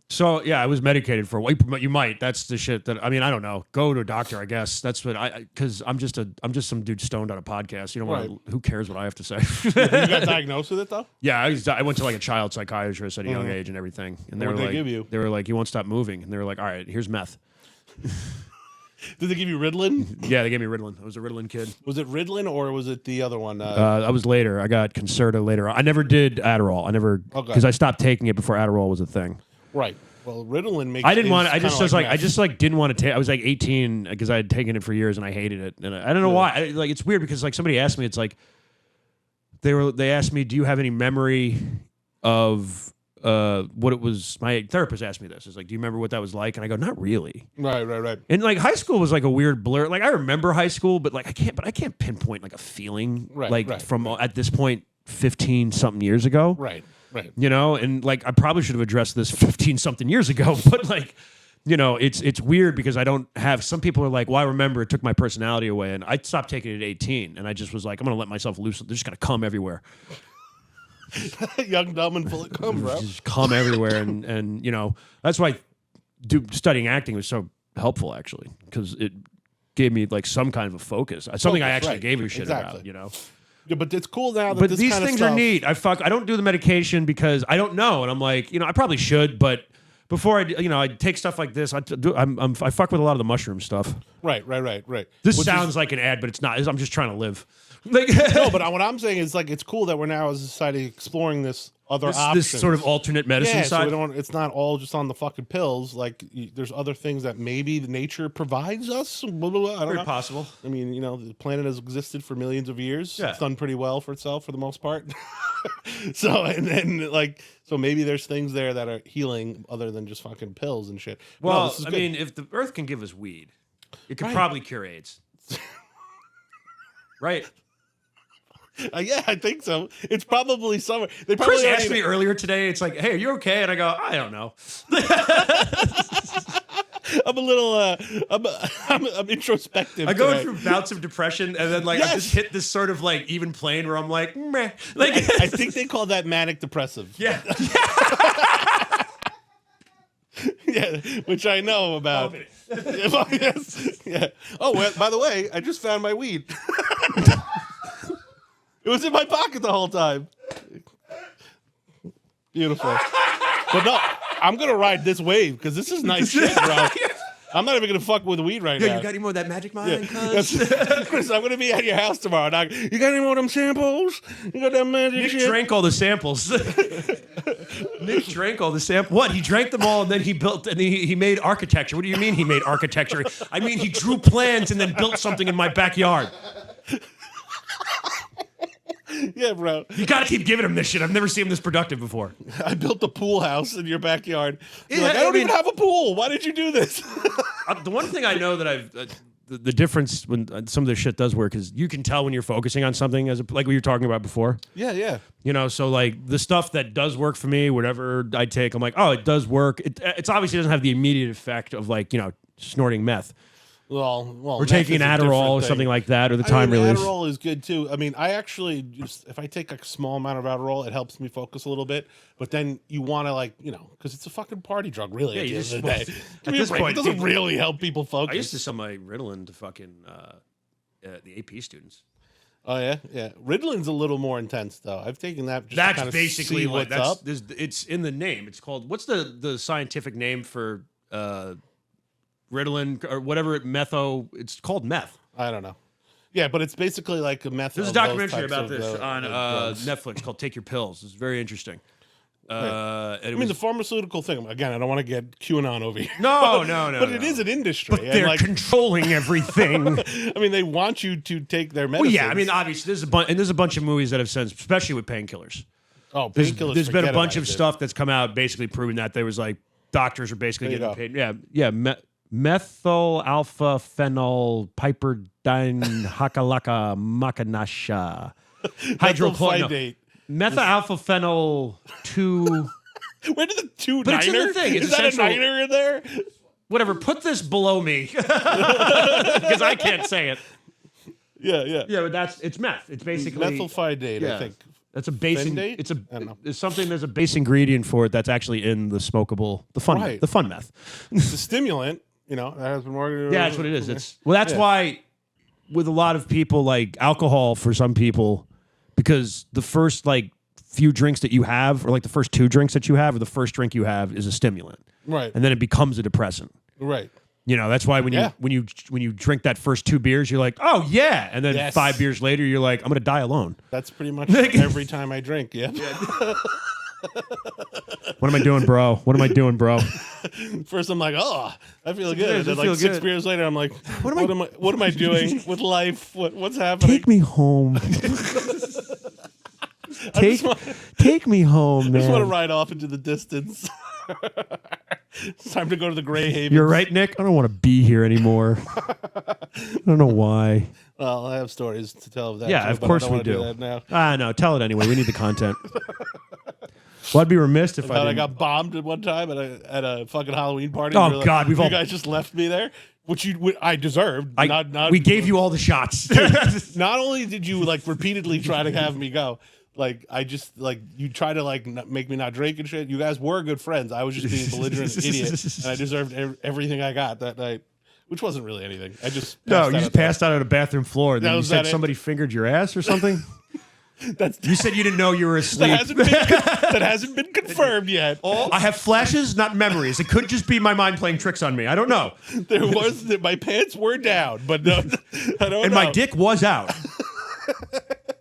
So yeah, I was medicated for a while. You might. That's the shit that I mean. I don't know. Go to a doctor, I guess. That's what because I'm just some dude stoned on a podcast. You know what? Right. Who cares what I have to say? you got diagnosed with it though? Yeah, I went to like a child psychiatrist at a young age and everything. And they What were did they like, give you? They were like, you won't stop moving. And they were like, all right, here's meth. Did they give you Ritalin? Yeah, they gave me Ritalin. I was a Ritalin kid. Was it Ritalin or was it the other one? I was later. I got Concerta later. I never did Adderall. I never because I stopped taking it before Adderall was a thing. Right. Well, Ritalin makes. I didn't want. I kinda just was like, meth. I just like didn't want to take. I was like 18 because I had taken it for years and I hated it. And I don't know why. Like it's weird because like somebody asked me, it's like they asked me, do you have any memory of what it was? My therapist asked me this. It's like, do you remember what that was like? And I go, not really. Right. And like high school was like a weird blur. Like I remember high school, but like I can't pinpoint like a feeling from at this point 15 something years ago. Right. You know, and like I probably should have addressed this 15 something years ago, but like, you know, it's weird because I don't have. Some people are like, well, I remember it took my personality away, and I stopped taking it at 18, and I just was like, I'm gonna let myself loose. They're just gonna come everywhere. Young, dumb, and full of cum, bro. Just come everywhere, and you know that's why studying acting was so helpful actually because it gave me like some kind of a focus, something I actually gave a shit about, you know. Yeah, but it's cool now that But this these kind of things stuff, are neat. I don't do the medication because I don't know, and I'm like, you know, I probably should, but before I take stuff like this, I fuck with a lot of the mushroom stuff. Right. This sounds like an ad, but it's not. I'm just trying to live. Like, no, but what I'm saying is like it's cool that we're now as a society exploring this other options. This sort of alternate medicine side. So it's not all just on the fucking pills. Like there's other things that maybe the nature provides us. Blah, blah, blah. I don't Very know. possible. I mean, you know, the planet has existed for millions of years. Yeah. It's done pretty well for itself for the most part. So maybe there's things there that are healing other than just fucking pills and shit. Well, no, this is I good. mean, if the Earth can give us weed, it could probably cure AIDS. Right. Yeah, I think so. It's probably somewhere. They Chris probably asked me earlier today. It's like, hey, are you okay? And I go, I don't know. I'm a little. I'm introspective. I go today. through bouts of depression, and then like I just hit this sort of like even plane where I'm like, meh. Like I think they call that manic depressive. Yeah. Yeah, which I know about. Yes. Yeah. Oh, well, by the way, I just found my weed. It was in my pocket the whole time. Beautiful. But no, I'm going to ride this wave because this is nice shit, bro. I'm not even going to fuck with weed right now. You got any more of that magic mind? Chris, I'm going to be at your house tomorrow. Dog. You got any more of them samples? You got that magic Nick shit? drank all the samples. Nick drank all the samples. What? He drank them all and then he built and he made architecture. What do you mean he made architecture? I mean he drew plans and then built something in my backyard. Yeah, bro. You gotta keep giving him this shit. I've never seen him this productive before. I built a pool house in your backyard. You're Yeah, like, I don't even have a pool. Why did you do this? The one thing I know that I've the difference when some of this shit does work is you can tell when you're focusing on something like we were talking about before. Yeah. You know, so like the stuff that does work for me, whatever I take, I'm like, oh, it does work. It's obviously doesn't have the immediate effect of like, you know, snorting meth. Well, or taking an Adderall or something like that, or the time release. Adderall is good too. I mean, I actually just if I take a small amount of Adderall, it helps me focus a little bit. But then you want to like, you know, because it's a fucking party drug, really. At the end of the day, at this point, it doesn't really help people focus. I used to sell my Ritalin to fucking the AP students. Oh yeah. Ritalin's a little more intense though. I've taken that. Just That's to kind of basically see what what's up. It's in the name. It's called what's the scientific name for Ritalin or whatever it's called meth. I don't know. Yeah, but it's basically like a meth. There's a documentary about this on Netflix called "Take Your Pills." It's very interesting. I mean, the pharmaceutical thing. Again, I don't want to get QAnon over here. No. But it is an industry. But they're controlling everything. I mean, they want you to take their medicine. Well, yeah. I mean, obviously, there's a bunch of movies that have since, especially with painkillers. Oh, painkillers. There's been a bunch of stuff that's come out basically proving that there was like doctors are basically getting paid. Yeah. Methyl alpha phenyl piperdine hakalaka makanasha hydrochloride. Methyl alpha phenyl 2. Where did the 2 But niner? it's in the thing. It's is that a niner in there? Whatever. Put this below me because I can't say it. Yeah. Yeah, but it's meth. It's basically methylphenidate, I think. That's a base. Fendate? It's I don't know. it's something. There's a base ingredient for it that's actually in the smokable, the fun meth. It's a stimulant. You know, that has been more. Yeah, that's what it is. That's why with a lot of people, like alcohol for some people, because the first like few drinks that you have, or like the first 2 drinks that you have, or the first drink you have is a stimulant, right, and then it becomes a depressant. Right. You know, that's why when you drink that first 2 beers, you're like, oh yeah, and then 5 beers later, you're like, I'm gonna die alone. That's pretty much every time I drink. Yeah. What am I doing, bro? What am I doing, bro? First, I'm like, oh, I feel good. And then, like 6 beers later, I'm like, what am I doing with life? What's happening? Take me home. Take me home, man. I just want to ride off into the distance. It's time to go to the Grey Haven. You're right, Nick. I don't want to be here anymore. I don't know why. Well, I have stories to tell of that. Yeah, too, of but course I don't we wanna do. that now. No, tell it anyway. We need the content. Well, I'd be remiss if I didn't. I got bombed at one time at a fucking Halloween party. Oh, God, you guys just left me there, which I deserved. We gave you all the shots. Not only did you like repeatedly try to have me go, like I just like you try to like make me not drink and shit. You guys were good friends. I was just being a belligerent idiot, and I deserved everything I got that night, which wasn't really anything. I just you just passed out on a bathroom floor. Then you said somebody fingered your ass or something. You said you didn't know you were asleep. That hasn't been confirmed yet. I have flashes, not memories. It could just be my mind playing tricks on me. I don't know. There was my pants were down, but no, I don't know. And my dick was out.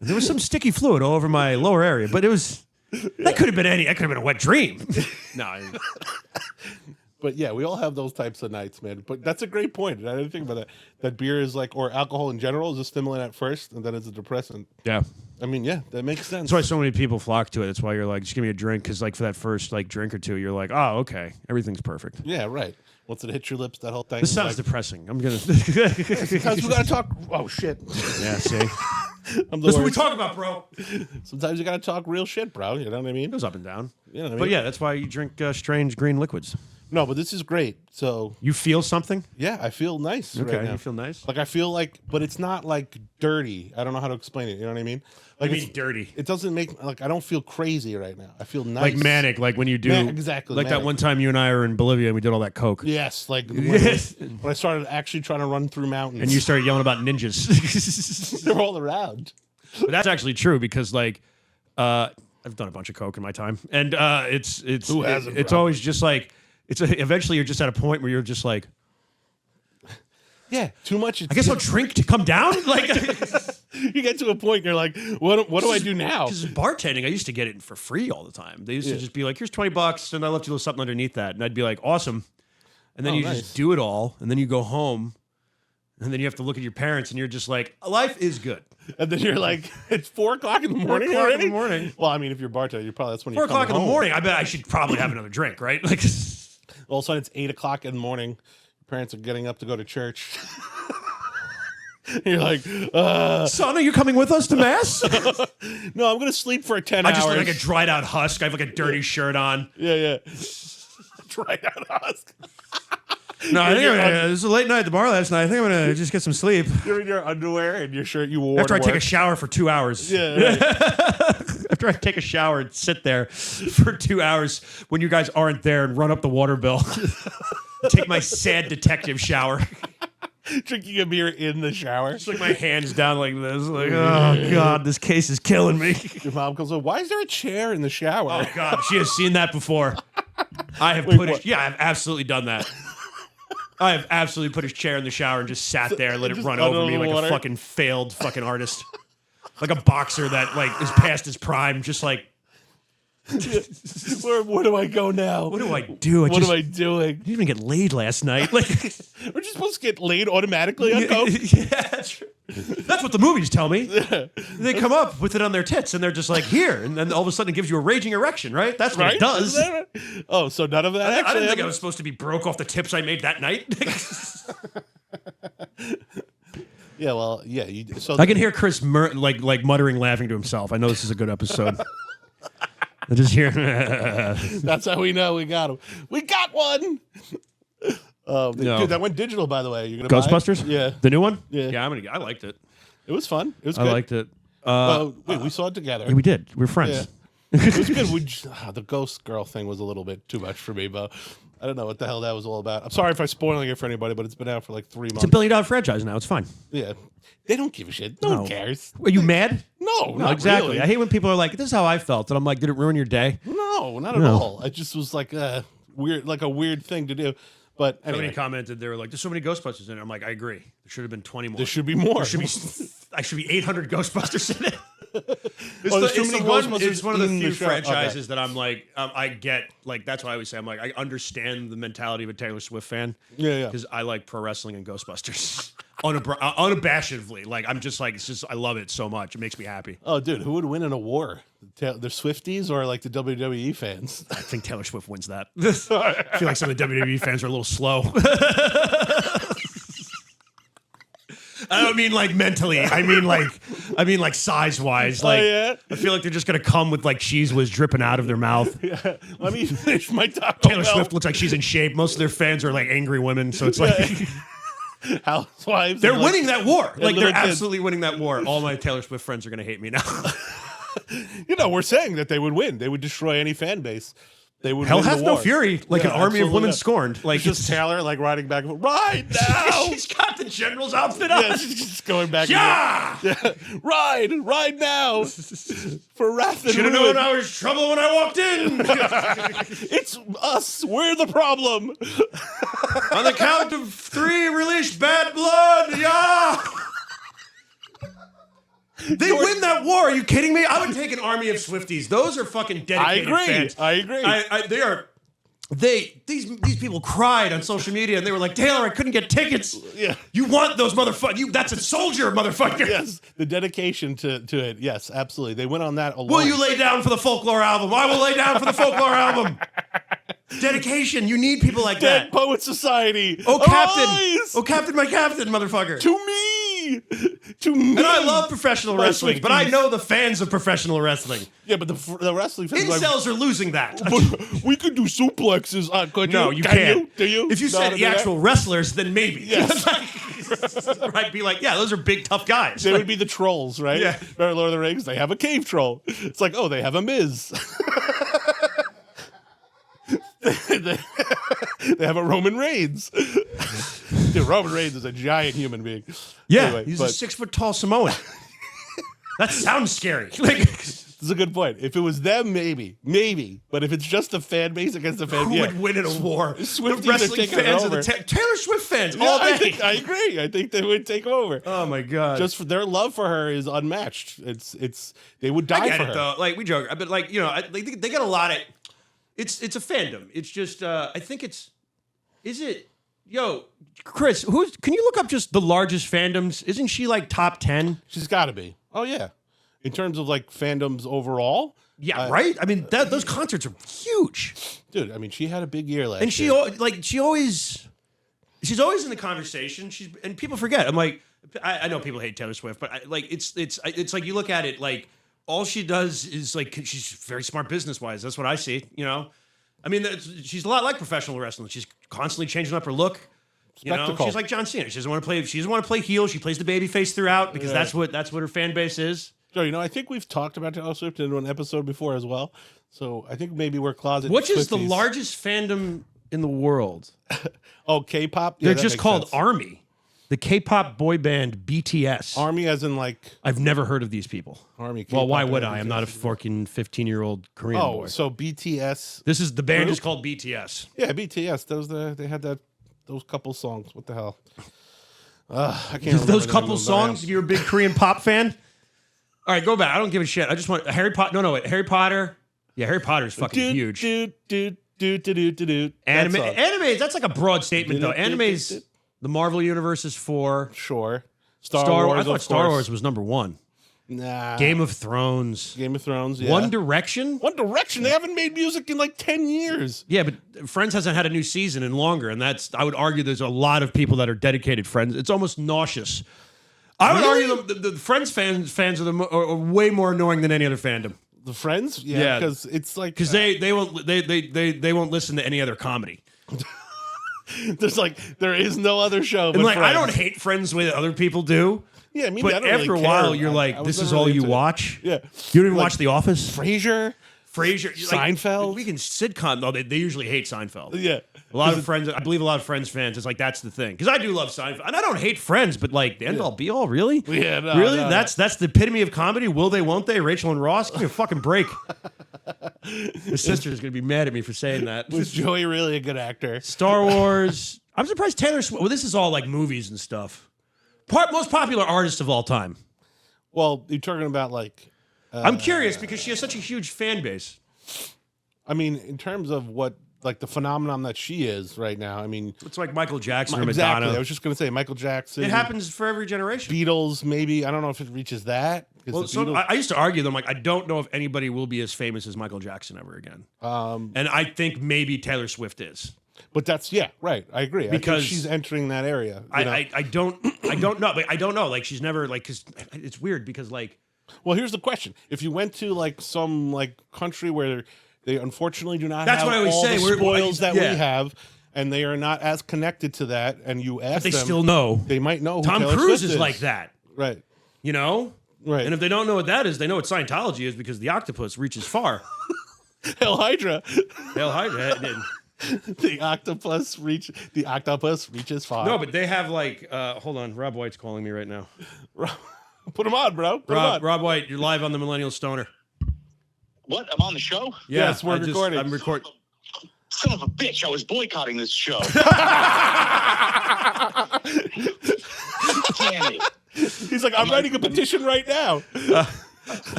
There was some sticky fluid all over my lower area, but it was that could have been That could have been a wet dream. No. But yeah, we all have those types of nights, man. But that's a great point. I didn't think about that. That beer is like, or alcohol in general is a stimulant at first, and then it's a depressant. Yeah. I mean, yeah, that makes sense. That's why so many people flock to it. That's why you're like, just give me a drink, because like for that first like drink or two, you're like, oh, okay, everything's perfect. Yeah, right. Once it hits your lips, that whole thing. This sounds depressing. I'm gonna. Sometimes we gotta talk. Oh shit. Yeah. See. That's what we talk about, bro. Sometimes you gotta talk real shit, bro. You know what I mean? It goes up and down. You know what I mean? But yeah, that's why you drink strange green liquids. No, but this is great. So you feel something? Yeah, I feel nice. Okay, right now. You feel nice. Like I feel like, but it's not like dirty. I don't know how to explain it. You know what I mean? Like I mean, dirty. It doesn't make like I don't feel crazy right now. I feel nice, like manic, like when you do exactly like manic. that one time you and I were in Bolivia and we did all that coke. Yes, like when I started actually trying to run through mountains, and you started yelling about ninjas. They're all around. But that's actually true because like I've done a bunch of coke in my time, and it's always just like eventually you're just at a point where you're just like. Yeah, too much. I guess I'll drink to come down. Like you get to a point, you're like, what do I do now? Because bartending, I used to get it for free all the time. They used to just be like, "Here's $20," and I left you a little something underneath that, and I'd be like, "Awesome." And then just do it all, and then you go home, and then you have to look at your parents, and you're just like, "Life is good." And then you're like, "It's 4 o'clock in the morning 4 o'clock already." in the morning. Well, I mean, if you're bartending, you're probably that's when 4 you're o'clock in the morning. I bet I should probably have another drink, right? Like all of a sudden, it's 8 o'clock in the morning. Your parents are getting up to go to church. You're like, son, are you coming with us to mass? No, I'm gonna sleep for 10 I hours. just look like a dried out husk. I have like a dirty shirt on. Yeah. Dried out husk. No, I think it was a late night at the bar last night. I think I'm gonna just get some sleep. You're in your underwear and your shirt you wore after I take a shower for 2 hours. Yeah. Right. After I take a shower and sit there for 2 hours when you guys aren't there and run up the water bill. Take my sad detective shower. Drinking a beer in the shower. Just like my hands down like this. Like, oh, God, this case is killing me. Your mom comes up, why is there a chair in the shower? Oh, God, she has seen that before. I have I've absolutely done that. I have absolutely put his chair in the shower and just sat there and let it run over me like a fucking failed fucking artist. Like a boxer that like is past his prime, just like... Where do I go now? What do I do? What am I doing? I didn't even get laid last night. Like, we're just supposed to get laid automatically on coke? Yeah, that's what the movies tell me. They come up with it on their tits, and they're just like, here. And then all of a sudden it gives you a raging erection, right? That's what it does. Right? Oh, so none of that I didn't think I was supposed to be broke off the tips I made that night. Yeah, well, yeah. So I can hear Chris like muttering, laughing to himself. I know this is a good episode. I just hear. That's how we know we got him. We got one. Dude, that went digital, by the way. You're gonna Ghostbusters? buy it? Yeah, the new one. Yeah, I liked it. It was fun. It was. I good. liked it. Wait, we saw it together. Yeah, we did. We were friends. Yeah. It was good. The ghost girl thing was a little bit too much for me, but I don't know what the hell that was all about. I'm sorry if I'm spoiling it for anybody, but it's been out for like 3 months. It's a $1 billion franchise now. It's fine. Yeah. They don't give a shit. No one cares. Are you mad? No, No, not exactly. really. I hate when people are like, "This is how I felt," and I'm like, "Did it ruin your day?" No, not at all. It just was like a weird thing to do. But anyway, Somebody commented, they were like, "There's so many Ghostbusters in it." I'm like, "I agree. There should have been 20 more. there should be more. There should be. I should be 800 Ghostbusters in it." there's too many Ghostbusters It's one of the in few the show. franchises that I'm like, I get. Like that's why I always say I'm like, I understand the mentality of a Taylor Swift fan. Yeah. Because I like pro wrestling and Ghostbusters unabashedly. Like I'm just like, it's just I love it so much. It makes me happy. Oh, dude, who would win in a war? The Swifties or like the WWE fans? I think Taylor Swift wins that. I feel like some of the WWE fans are a little slow. I don't mean like mentally. I mean like size wise. Like yeah? I feel like they're just gonna come with like cheese whiz dripping out of their mouth. Yeah. Let me finish my Taco Taylor Bell. Swift looks like she's in shape. Most of their fans are like angry women, so it's like Housewives. they're and, like, winning that war. Like they're little kids. absolutely winning that war. All my Taylor Swift friends are gonna hate me now. We're saying that they would win. They would destroy any fan base. They would Hell win hath the no war. fury, like Yeah, an army of absolutely women not. scorned. Like It's just Taylor like riding back and forth. Ride now. she's got the general's outfit on. Yeah, she's just going back. Yeah! And forth. Yeah. Ride now. For wrath and Should have ruin. known I was trouble when I walked in. It's us. We're the problem. On the count of 3, release bad blood. Yeah. They win that war. Are you kidding me? I would take an army of Swifties. Those are fucking dedicated fans. I agree. They are. These people cried on social media and they were like, Taylor, I couldn't get tickets. Yeah. You want those motherfuckers? That's a soldier, motherfucker. Yes, the dedication to it. Yes, absolutely. They went on that alone. Will you lay down for the folklore album? I will lay down for the folklore album. Dedication. You need people like Dead that. Poet Society. Oh, Captain. Arise! Oh, Captain, my Captain, motherfucker. To me. To me. And I love professional My wrestling, but I Swifties. know the fans of professional wrestling. Yeah, but the wrestling fans are like, Incels are losing that. "But we could do suplexes. Could No, you? you Can can't. You? Do you? If you Know how said to the do that? actual wrestlers, then maybe. Yes. Right, be like, yeah, those are big, tough guys. They Like, would be the trolls, right? Yeah. Remember Lord of the Rings? They have a cave troll. It's like, oh, they have a Miz. They have a Roman Reigns. Dude, Roman Reigns is a giant human being. yeah, Anyway, he's but a 6-foot-tall Samoan. That sounds scary. Like, This is a good point. If it was them, maybe. But if it's just a fan base against a fan, who yeah. would win in a war? Swifties The wrestling are taking it fans or over. the Taylor Swift fans Yeah, all day. I agree. I think they would take over. Oh my god! Just for their love for her is unmatched. It's they would die I get for it her. though. Like we joke, but like they get a lot of. It's a fandom. It's just I think it's. Is it? Yo, Chris, can you look up just the largest fandoms? Isn't she like top 10? She's got to be. Oh yeah, in terms of like fandoms overall. Yeah, right. I mean, those concerts are huge, Dude, I mean, she had a big year last and year. she's always in the conversation. And people forget. I'm like, I know people hate Taylor Swift, but it's like you look at it like all she does is like she's very smart business wise. That's what I see. I mean, she's a lot like professional wrestling. She's constantly changing up her look. Spectacle. She's like John Cena. She doesn't want to play. She doesn't want to play heel. She plays the baby face throughout because Yeah. that's what her fan base is. Joe, I think we've talked about Taylor Swift in an episode before as well. So I think maybe we're closet. Which is the Swifties. largest fandom in the world? Oh, K-pop. Yeah, They're that just makes called sense. Army, the K-pop boy band BTS. Army, as in like I've never heard of these people. Army. Well, why K-pop would band, I? I'm not a fucking 15-year-old Korean Oh, boy. so BTS. This is the band Group? is called BTS. Yeah, BTS. They had those couple songs. What the hell? I can't remember Those the name couple of them. songs. If you're a big Korean pop fan. All right, go back. I don't give a shit. I just want Harry Potter. No, wait. Harry Potter. Yeah, Harry Potter is fucking huge. Anime. That's like a broad statement, though. Anime's the Marvel universe is 4. Sure. Star Wars. I thought Star Wars was number 1. Nah. Game of Thrones. Game of Thrones. Yeah. One Direction. One Direction. They haven't made music in like 10 years. Yeah, but Friends hasn't had a new season in longer, and I would argue there's a lot of people that are dedicated Friends. It's almost nauseous. I would argue the Friends fans are way more annoying than any other fandom. The Friends? Yeah. Because it's like Because they won't listen to any other comedy. there is no other show. And but like I Friends. don't hate Friends the way that other people do. Yeah, I mean, But after a while, you're like, this is all you watch? Yeah. You don't even watch The Office? Frasier, Seinfeld. We can sitcom. No, they usually hate Seinfeld. Yeah. A lot of Friends, I believe a lot of Friends fans, it's like, that's the thing. Because I do love Seinfeld. And I don't hate Friends, but like, the end all be all, really? Yeah, no, really? no, That's the epitome of comedy? Will they, won't they? Rachel and Ross? Give me a fucking break. The sister's going to be mad at me for saying that. Was Joey really a good actor? Star Wars. I'm surprised Taylor Swift. Well, this is all like movies and stuff. Most popular artist of all time. Well, you're talking about like... I'm curious because she has such a huge fan base. I mean, in terms of what, like the phenomenon that she is right now, I mean... It's like Michael Jackson or exactly. Madonna. I was just going to say Michael Jackson. It happens for every generation. Beatles, maybe. I don't know if it reaches that. Well, so I used to argue them like I don't know if anybody will be as famous as Michael Jackson ever again. And I think maybe Taylor Swift is. But that's right. I agree. Because I think she's entering that area. I don't know. But I don't know. Like she's never like because it's weird because like. Well, here's the question: if you went to like some like country where they unfortunately do not that's have what I always all say. the spoils that we have, and they are not as connected to that, and you ask but they them, still know. They might know. Who Tom Taylor Cruise Swift is like that, right? You know, right. And if they don't know what that is, they know what Scientology is because the octopus reaches far. Hail Hydra. Hail Hydra. The octopus reaches far. No, but they have like. Hold on, Rob White's calling me right now. Put him on, bro. Rob White, you're live on the Millennial Stoner. What? I'm on the show? Yeah, yes, we're recording. I'm recording. Son of a bitch, I was boycotting this show. Damn it. He's like, I'm writing a petition right now.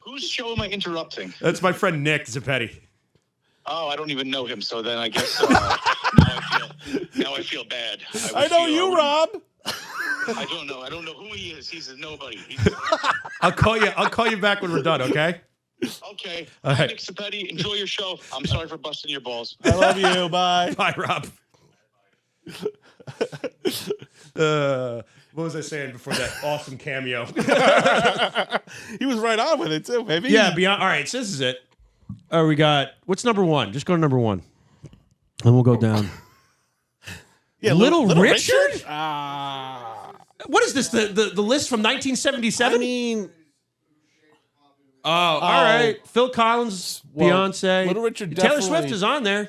Whose show am I interrupting? That's my friend Nick Zappetti. Oh, I don't even know him, so then I guess now I feel bad. I know you, Rob. I don't know. I don't know who he is. He's a nobody. I'll call you back when we're done, okay? Okay. All right. Nick Zappetti, enjoy your show. I'm sorry for busting your balls. I love you. Bye. Bye, Rob. What was I saying before that awesome cameo? He was right on with it too, baby. Yeah, beyond. All right, so this is it. We got what's number one? Just go to number one, and we'll go down. Yeah, Little Richard? What is this? The list from 1977? I mean, all right. Phil Collins, Beyonce, Little Richard. Taylor Swift is on there.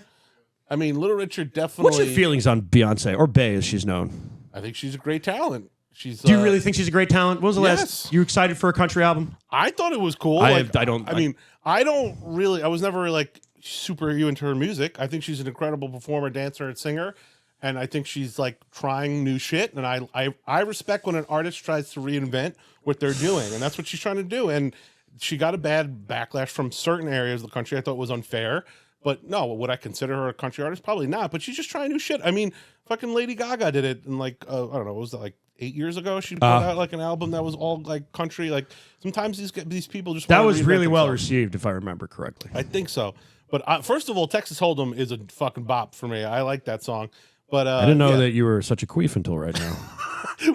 I mean, Little Richard definitely. What's your feelings on Beyonce or Bey, as she's known? I think she's a great talent. Do you really think she's a great talent? When was the last? You excited for a country album? I thought it was cool. I don't. I was never like super into her music. I think she's an incredible performer, dancer, and singer. And I think she's like trying new shit. And I respect when an artist tries to reinvent what they're doing. And that's what she's trying to do. And she got a bad backlash from certain areas of the country. I thought was unfair. But no, would I consider her a country artist? Probably not. But she's just trying new shit. I mean, fucking Lady Gaga did it in like, I don't know, what was that, like 8 years ago? She put out like an album that was all like country. Like sometimes these people just that was really well received, if I remember correctly. I think so. But first of all, Texas Hold'em is a fucking bop for me. I like that song. But I didn't know that you were such a queef until right now.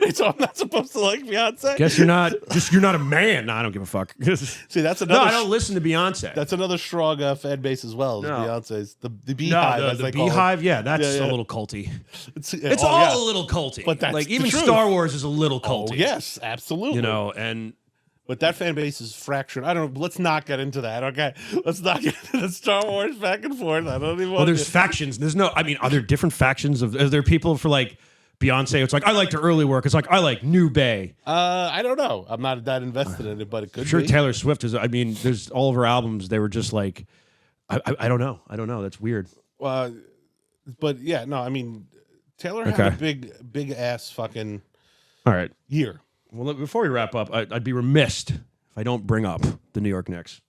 Wait, so I'm not supposed to like Beyonce? Guess you're not. You're not a man. No, I don't give a fuck. See, that's another. No, I don't listen to Beyonce. That's another strong fan base as well. Beyonce's the Beehive. No, the Beehive. Yeah, that's a little culty. It's all a little culty. But that's like even the truth. Star Wars is a little culty. Oh, yes, absolutely. You know, and. But that fan base is fractured. I don't. Let's not get into that. Okay, let's not get into the Star Wars back and forth. I don't even. Well, there's factions. There's no. I mean, are there different factions of? Are there people for like Beyonce? It's like I liked her early work. It's like I like New Bay. I don't know. I'm not that invested in it, but it could. Sure, be. Taylor Swift is. I mean, there's all of her albums. They were just like, I don't know. I don't know. That's weird. But yeah, no. I mean, Taylor had a big ass fucking. All right. Year. Well, before we wrap up, I'd be remiss if I don't bring up the New York Knicks.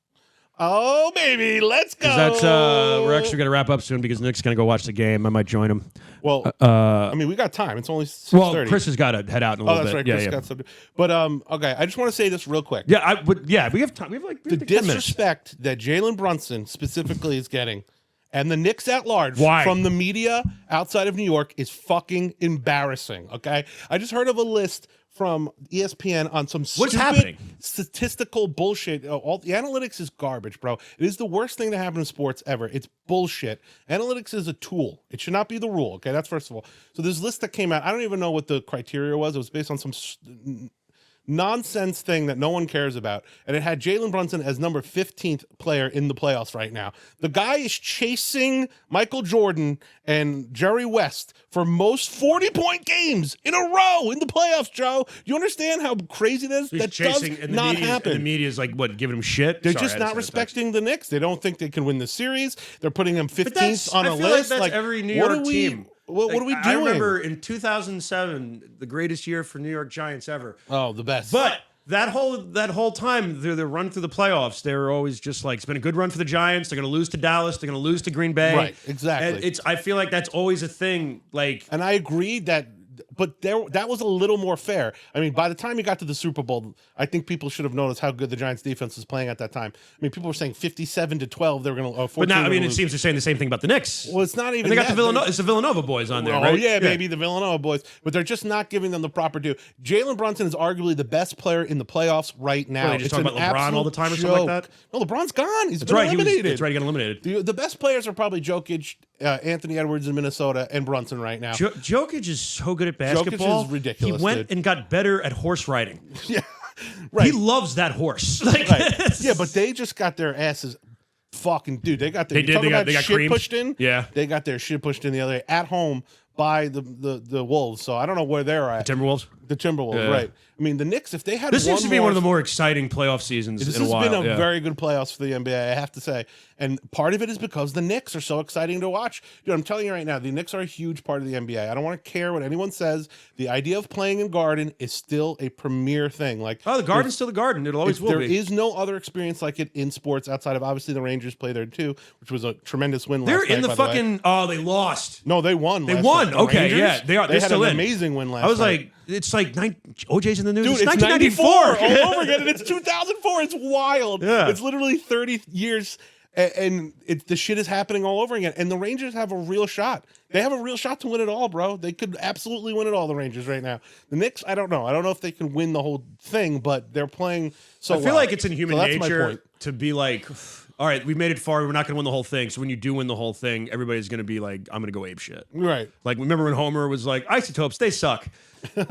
Oh, baby, let's go. That's we're actually going to wrap up soon because Nick's going to go watch the game. I might join him. Well, I mean, we got time. It's only 6:30. Well, Chris has got to head out in a little bit. Oh, that's right. Yeah, Chris got something. But okay, I just want to say this real quick. Yeah, we have time. We have like the disrespect that Jalen Brunson specifically is getting, and the Knicks at large from the media outside of New York is fucking embarrassing. Okay, I just heard of a list from ESPN on some stupid statistical bullshit. All the analytics is garbage, bro. It is the worst thing to happen in sports ever. It's bullshit. Analytics is a tool. It should not be the rule. Okay, that's first of all. So this list that came out, I don't even know what the criteria was. It was based on some nonsense thing that no one cares about, and it had Jalen Brunson as number 15th player in the playoffs right now. The guy is chasing Michael Jordan and Jerry West for most 40-point games in a row in the playoffs, Joe. You understand how crazy that is? He's that chasing, does and the not media, happen. And the media is like, what, giving him shit? They're Sorry, just I not sent a text. respecting the Knicks. They don't think they can win the series. They're putting them But 15th on a I feel list. Like that's every New what York are we, team. What are we doing? I remember in 2007, the greatest year for New York Giants ever. Oh, the best. But that whole time, their run through the playoffs, they were always just like, it's been a good run for the Giants. They're going to lose to Dallas. They're going to lose to Green Bay. Right, exactly. And I feel like that's always a thing. Like, and I agree that, but that was a little more fair. I mean, by the time you got to the Super Bowl, I think people should have noticed how good the Giants defense was playing at that time. I mean, people were saying 57-12. They were going to. but now, I mean, it seems they're saying the same thing about the Knicks. Well, it's not even. And they got that. it's the Villanova boys on there, Oh, right? yeah, maybe the Villanova boys. But they're just not giving them the proper due. Jalen Brunson is arguably the best player in the playoffs right now. Well, they just talk about LeBron all the time or something like that? No, LeBron's gone. He's That's been right. eliminated. That's right. He got eliminated. The best players are probably Jokic, Anthony Edwards in Minnesota, and Brunson right now. Jokic is so good at basketball. Jokic is ridiculous, He went dude. and got better at horse riding. Yeah, right. He loves that horse. Like, Right. Yeah, but they just got their asses fucking dude. They got their They did. They got shit creamed. pushed in. Yeah. They got their shit pushed in the other day at home by the Wolves. So I don't know where they're at. Timberwolves. The Timberwolves, Yeah. right? I mean, the Knicks. If they had This one seems to be more, one of the more exciting playoff seasons This in a has while. been a yeah. very good playoffs for the NBA, I have to say. And part of it is because the Knicks are so exciting to watch. Dude, I'm telling you right now, the Knicks are a huge part of the NBA. I don't want to care what anyone says. The idea of playing in Garden is still a premier thing. Like, Oh, the Garden's still the Garden. It always will there be. is no other experience like it in sports outside of obviously the Rangers play there too, which was a tremendous win. They're last in night, the by way. fucking. Oh, they lost. No, they won. They last won. night. The Okay, Rangers, yeah, they are. They They're had still an in. amazing win last I was night. like, it's like OJ's in the news. Dude, it's it's 1994 all over again, and it's 2004. It's wild. Yeah. It's literally 30 years, and the shit is happening all over again. And the Rangers have a real shot. They have a real shot to win it all, bro. They could absolutely win it all, the Rangers, right now. The Knicks, I don't know. I don't know if they can win the whole thing, but they're playing so I feel well. like it's in human So that's my nature point. to be like, all right, we made it far. We're not going to win the whole thing. So when you do win the whole thing, everybody's going to be like, I'm going to go ape shit. Right. Like, remember when Homer was like, isotopes, they suck. Woo,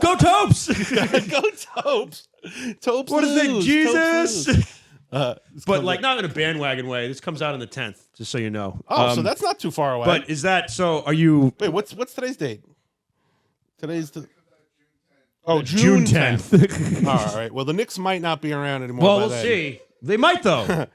go Topes! Go Topes. Topes What is it, lose. Jesus? Topes lose. But like, not in a bandwagon way. This comes out on the 10th, just so you know. Oh, so that's not too far away. But is that, so are you... Wait, what's today's date? Today's the... Oh, June June 10th. All right. Well, the Knicks might not be around anymore. Well, by we'll then. see. They might, though.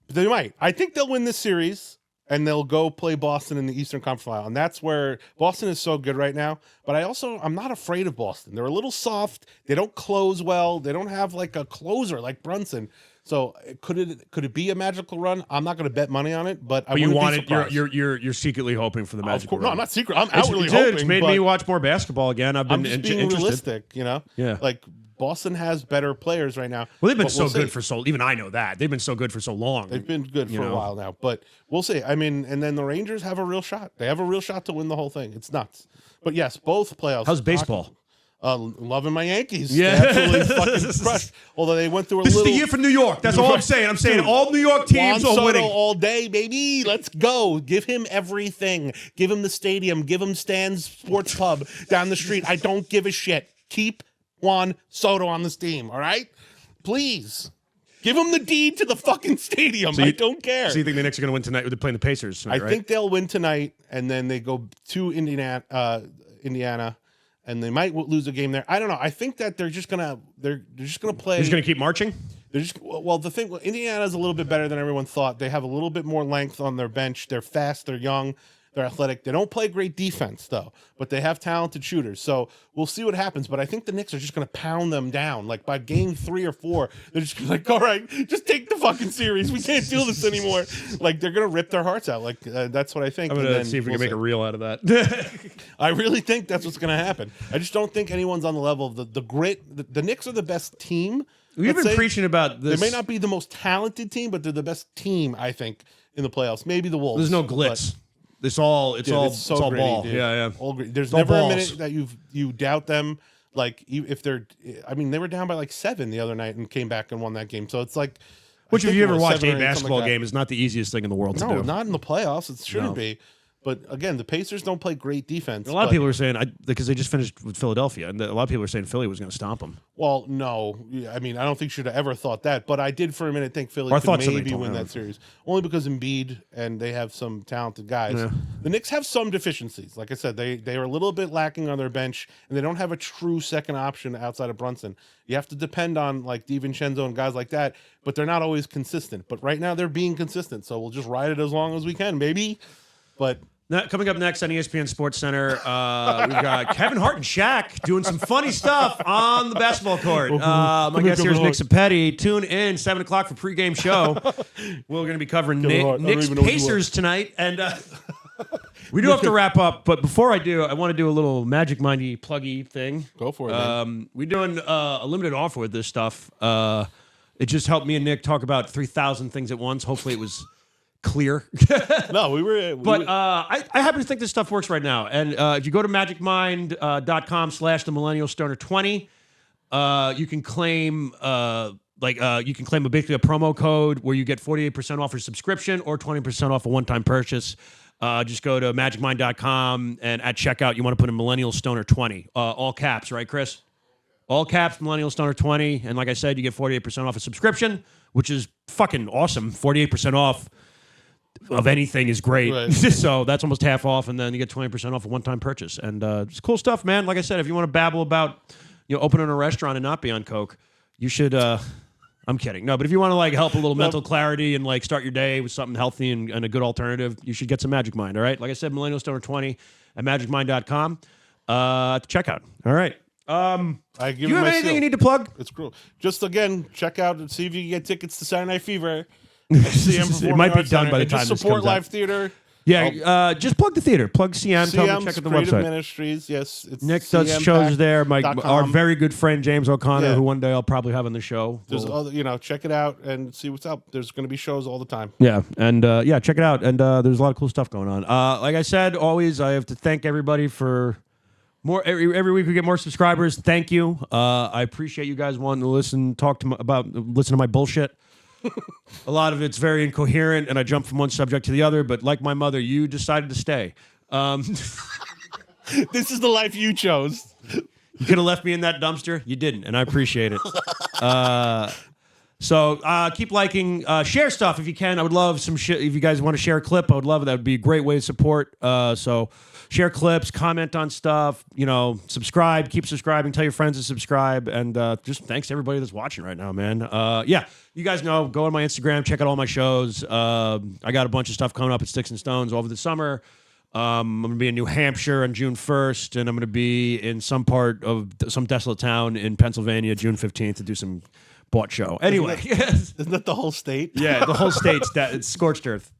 They might. I think they'll win this series, and they'll go play Boston in the Eastern Conference Final. And that's where Boston is so good right now. But I'm not afraid of Boston. They're a little soft. They don't close well. They don't have like a closer like Brunson. So could it be a magical run? I'm not going to bet money on it, but I But you wouldn't want be it. surprised. You're secretly hoping for the Of magical course, no, run. I'm not secret. I'm It's- outwardly dude, hoping. it's made but me watch more basketball again. I've been I'm just being interested. realistic, you know? Yeah. Like Boston has better players right now. Well, they've been but so we'll good see. for so. Even I know that they've been so good for so long. They've been good You for a know. while now, but we'll see. I mean, and then the Rangers have a real shot. They have a real shot to win the whole thing. It's nuts. But yes, both playoffs. How's baseball? Loving my Yankees. Yeah. They absolutely fucking crushed. Although they went through a This little. is the year for New York. That's all I'm saying. I'm saying Dude, all New York teams Juan are Soto winning. all day, baby. Let's go. Give him everything. Give him the stadium. Give him Stan's Sports Pub down the street. I don't give a shit. Keep Juan Soto on this team, all right? Please. Give him the deed to the fucking stadium. I don't care. So you think the Knicks are going to win tonight? They're playing the Pacers. I right? think they'll win tonight, and then they go to Indiana, and they might lose a game there. I don't know. I think that they're just gonna play. they're just going to keep marching. They're just the thing. Indiana's a little bit better than everyone thought. They have a little bit more length on their bench. They're fast. They're young. They're athletic. They don't play great defense though, but they have talented shooters. So we'll see what happens. But I think the Knicks are just going to pound them down. Like by game 3 or 4, they're just gonna like, all right, just take the fucking series. We can't do this anymore. Like they're going to rip their hearts out. Like that's what I think. I'm And going to then see if we can we'll make a reel out of that. I really think that's what's going to happen. I just don't think anyone's on the level of the grit. The Knicks are the best team. We've let's been say. preaching about this. They may not be the most talented team, but they're the best team, I think, in the playoffs. Maybe the Wolves. There's no glitz. It's all Dude, it's all gritty, ball. dude. Yeah. All gritty. There's all never balls. a minute that you doubt them. Like if they're, I mean, they were down by like 7 the other night and came back and won that game. So it's like, Which, I if think you it ever was watched 7 a or 8, something basketball like that. game, is not the easiest thing in the world to No, do. not in the playoffs. It shouldn't No. be. But again, the Pacers don't play great defense. A lot of people are saying because they just finished with Philadelphia, and a lot of people are saying Philly was going to stomp them. Well, no. I mean, I don't think should have ever thought that. But I did for a minute think Philly Or I could thought somebody maybe told win me. that series. Only because Embiid and they have some talented guys. Yeah. The Knicks have some deficiencies. Like I said, they are a little bit lacking on their bench, and they don't have a true second option outside of Brunson. You have to depend on like DiVincenzo and guys like that, but they're not always consistent. But right now they're being consistent, so we'll just ride it as long as we can, maybe. But Coming up next on ESPN Sports Center, we've got Kevin Hart and Shaq doing some funny stuff on the basketball court. My guest here is Nick Zappetti. Tune in 7 o'clock for pregame show. We're going to be covering Knicks Pacers tonight, and we do have to wrap up. But before I do, I want to do a little Magic Mindy pluggy thing. Go for it. Man. We're doing a limited offer with this stuff. It just helped me and Nick talk about 3,000 things at once. Hopefully, it was clear. No, we were. I happen to think this stuff works right now. And if you go to magicmind.com/the Millennial Stoner 20, you can claim basically a promo code where you get 48% off your subscription or 20% off a one-time purchase. Just go to magicmind.com and at checkout you want to put in Millennial Stoner 20, all caps, right, Chris? All caps, Millennial Stoner 20, and like I said, you get 48% off a subscription, which is fucking awesome. 48% off of anything is great. Right. So that's almost half off, and then you get 20% off a one-time purchase. And it's cool stuff, man. Like I said, if you want to babble about opening a restaurant and not be on coke, you should. I'm kidding. No, but if you want to like help a little mental clarity and like start your day with something healthy and a good alternative, you should get some Magic Mind. All right, like I said, Millennial Stoner 20 at magicmind.com at the checkout. All right. I give You have anything you need to plug? It's cool. Just again, check out and see if you can get tickets to Saturday Night Fever. CM It might be Arts done Center. by the And time just this support comes out. live theater. Yeah, just plug the theater. Plug CM. Tell them to check CM's out the Creative website. Ministries. Yes, it's Nick does shows there. Our very good friend James O'Connor, Yeah. who one day I'll probably have on the show. There's We'll- other, check it out and see what's up. There's going to be shows all the time. Yeah, and check it out. And there's a lot of cool stuff going on. Like I said, always I have to thank everybody for more. Every week we get more subscribers. Thank you. I appreciate you guys wanting to listen to my bullshit. A lot of it's very incoherent, and I jump from one subject to the other. But like my mother, you decided to stay. This is the life you chose. You could have left me in that dumpster. You didn't, and I appreciate it. So keep liking, share stuff if you can. I would love some shit. If you guys want to share a clip, I would love it. That would be a great way to support. So share clips, comment on stuff, subscribe, keep subscribing, tell your friends to subscribe. And just thanks to everybody that's watching right now, man. You guys know, go on my Instagram, check out all my shows. I got a bunch of stuff coming up at Sticks and Stones over the summer. I'm going to be in New Hampshire on June 1st, and I'm going to be in some part of some desolate town in Pennsylvania June 15th to do some bought show. Anyway. Isn't that the whole state? Yeah, the whole state's it's scorched earth.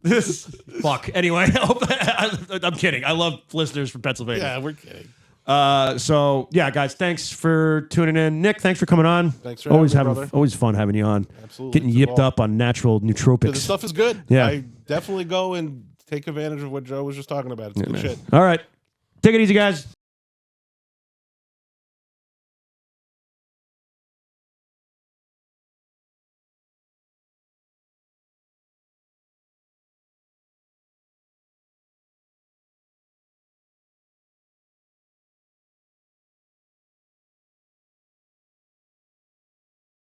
Fuck. Anyway, I'm kidding. I love listeners from Pennsylvania. Yeah, we're kidding. Guys, thanks for tuning in. Nick, thanks for coming on. Thanks for having me, brother. Always fun having you on. Absolutely. Getting yipped up on natural nootropics. The stuff is good. Yeah. I definitely go and take advantage of what Joe was just talking about. It's good shit. All right. Take it easy, guys.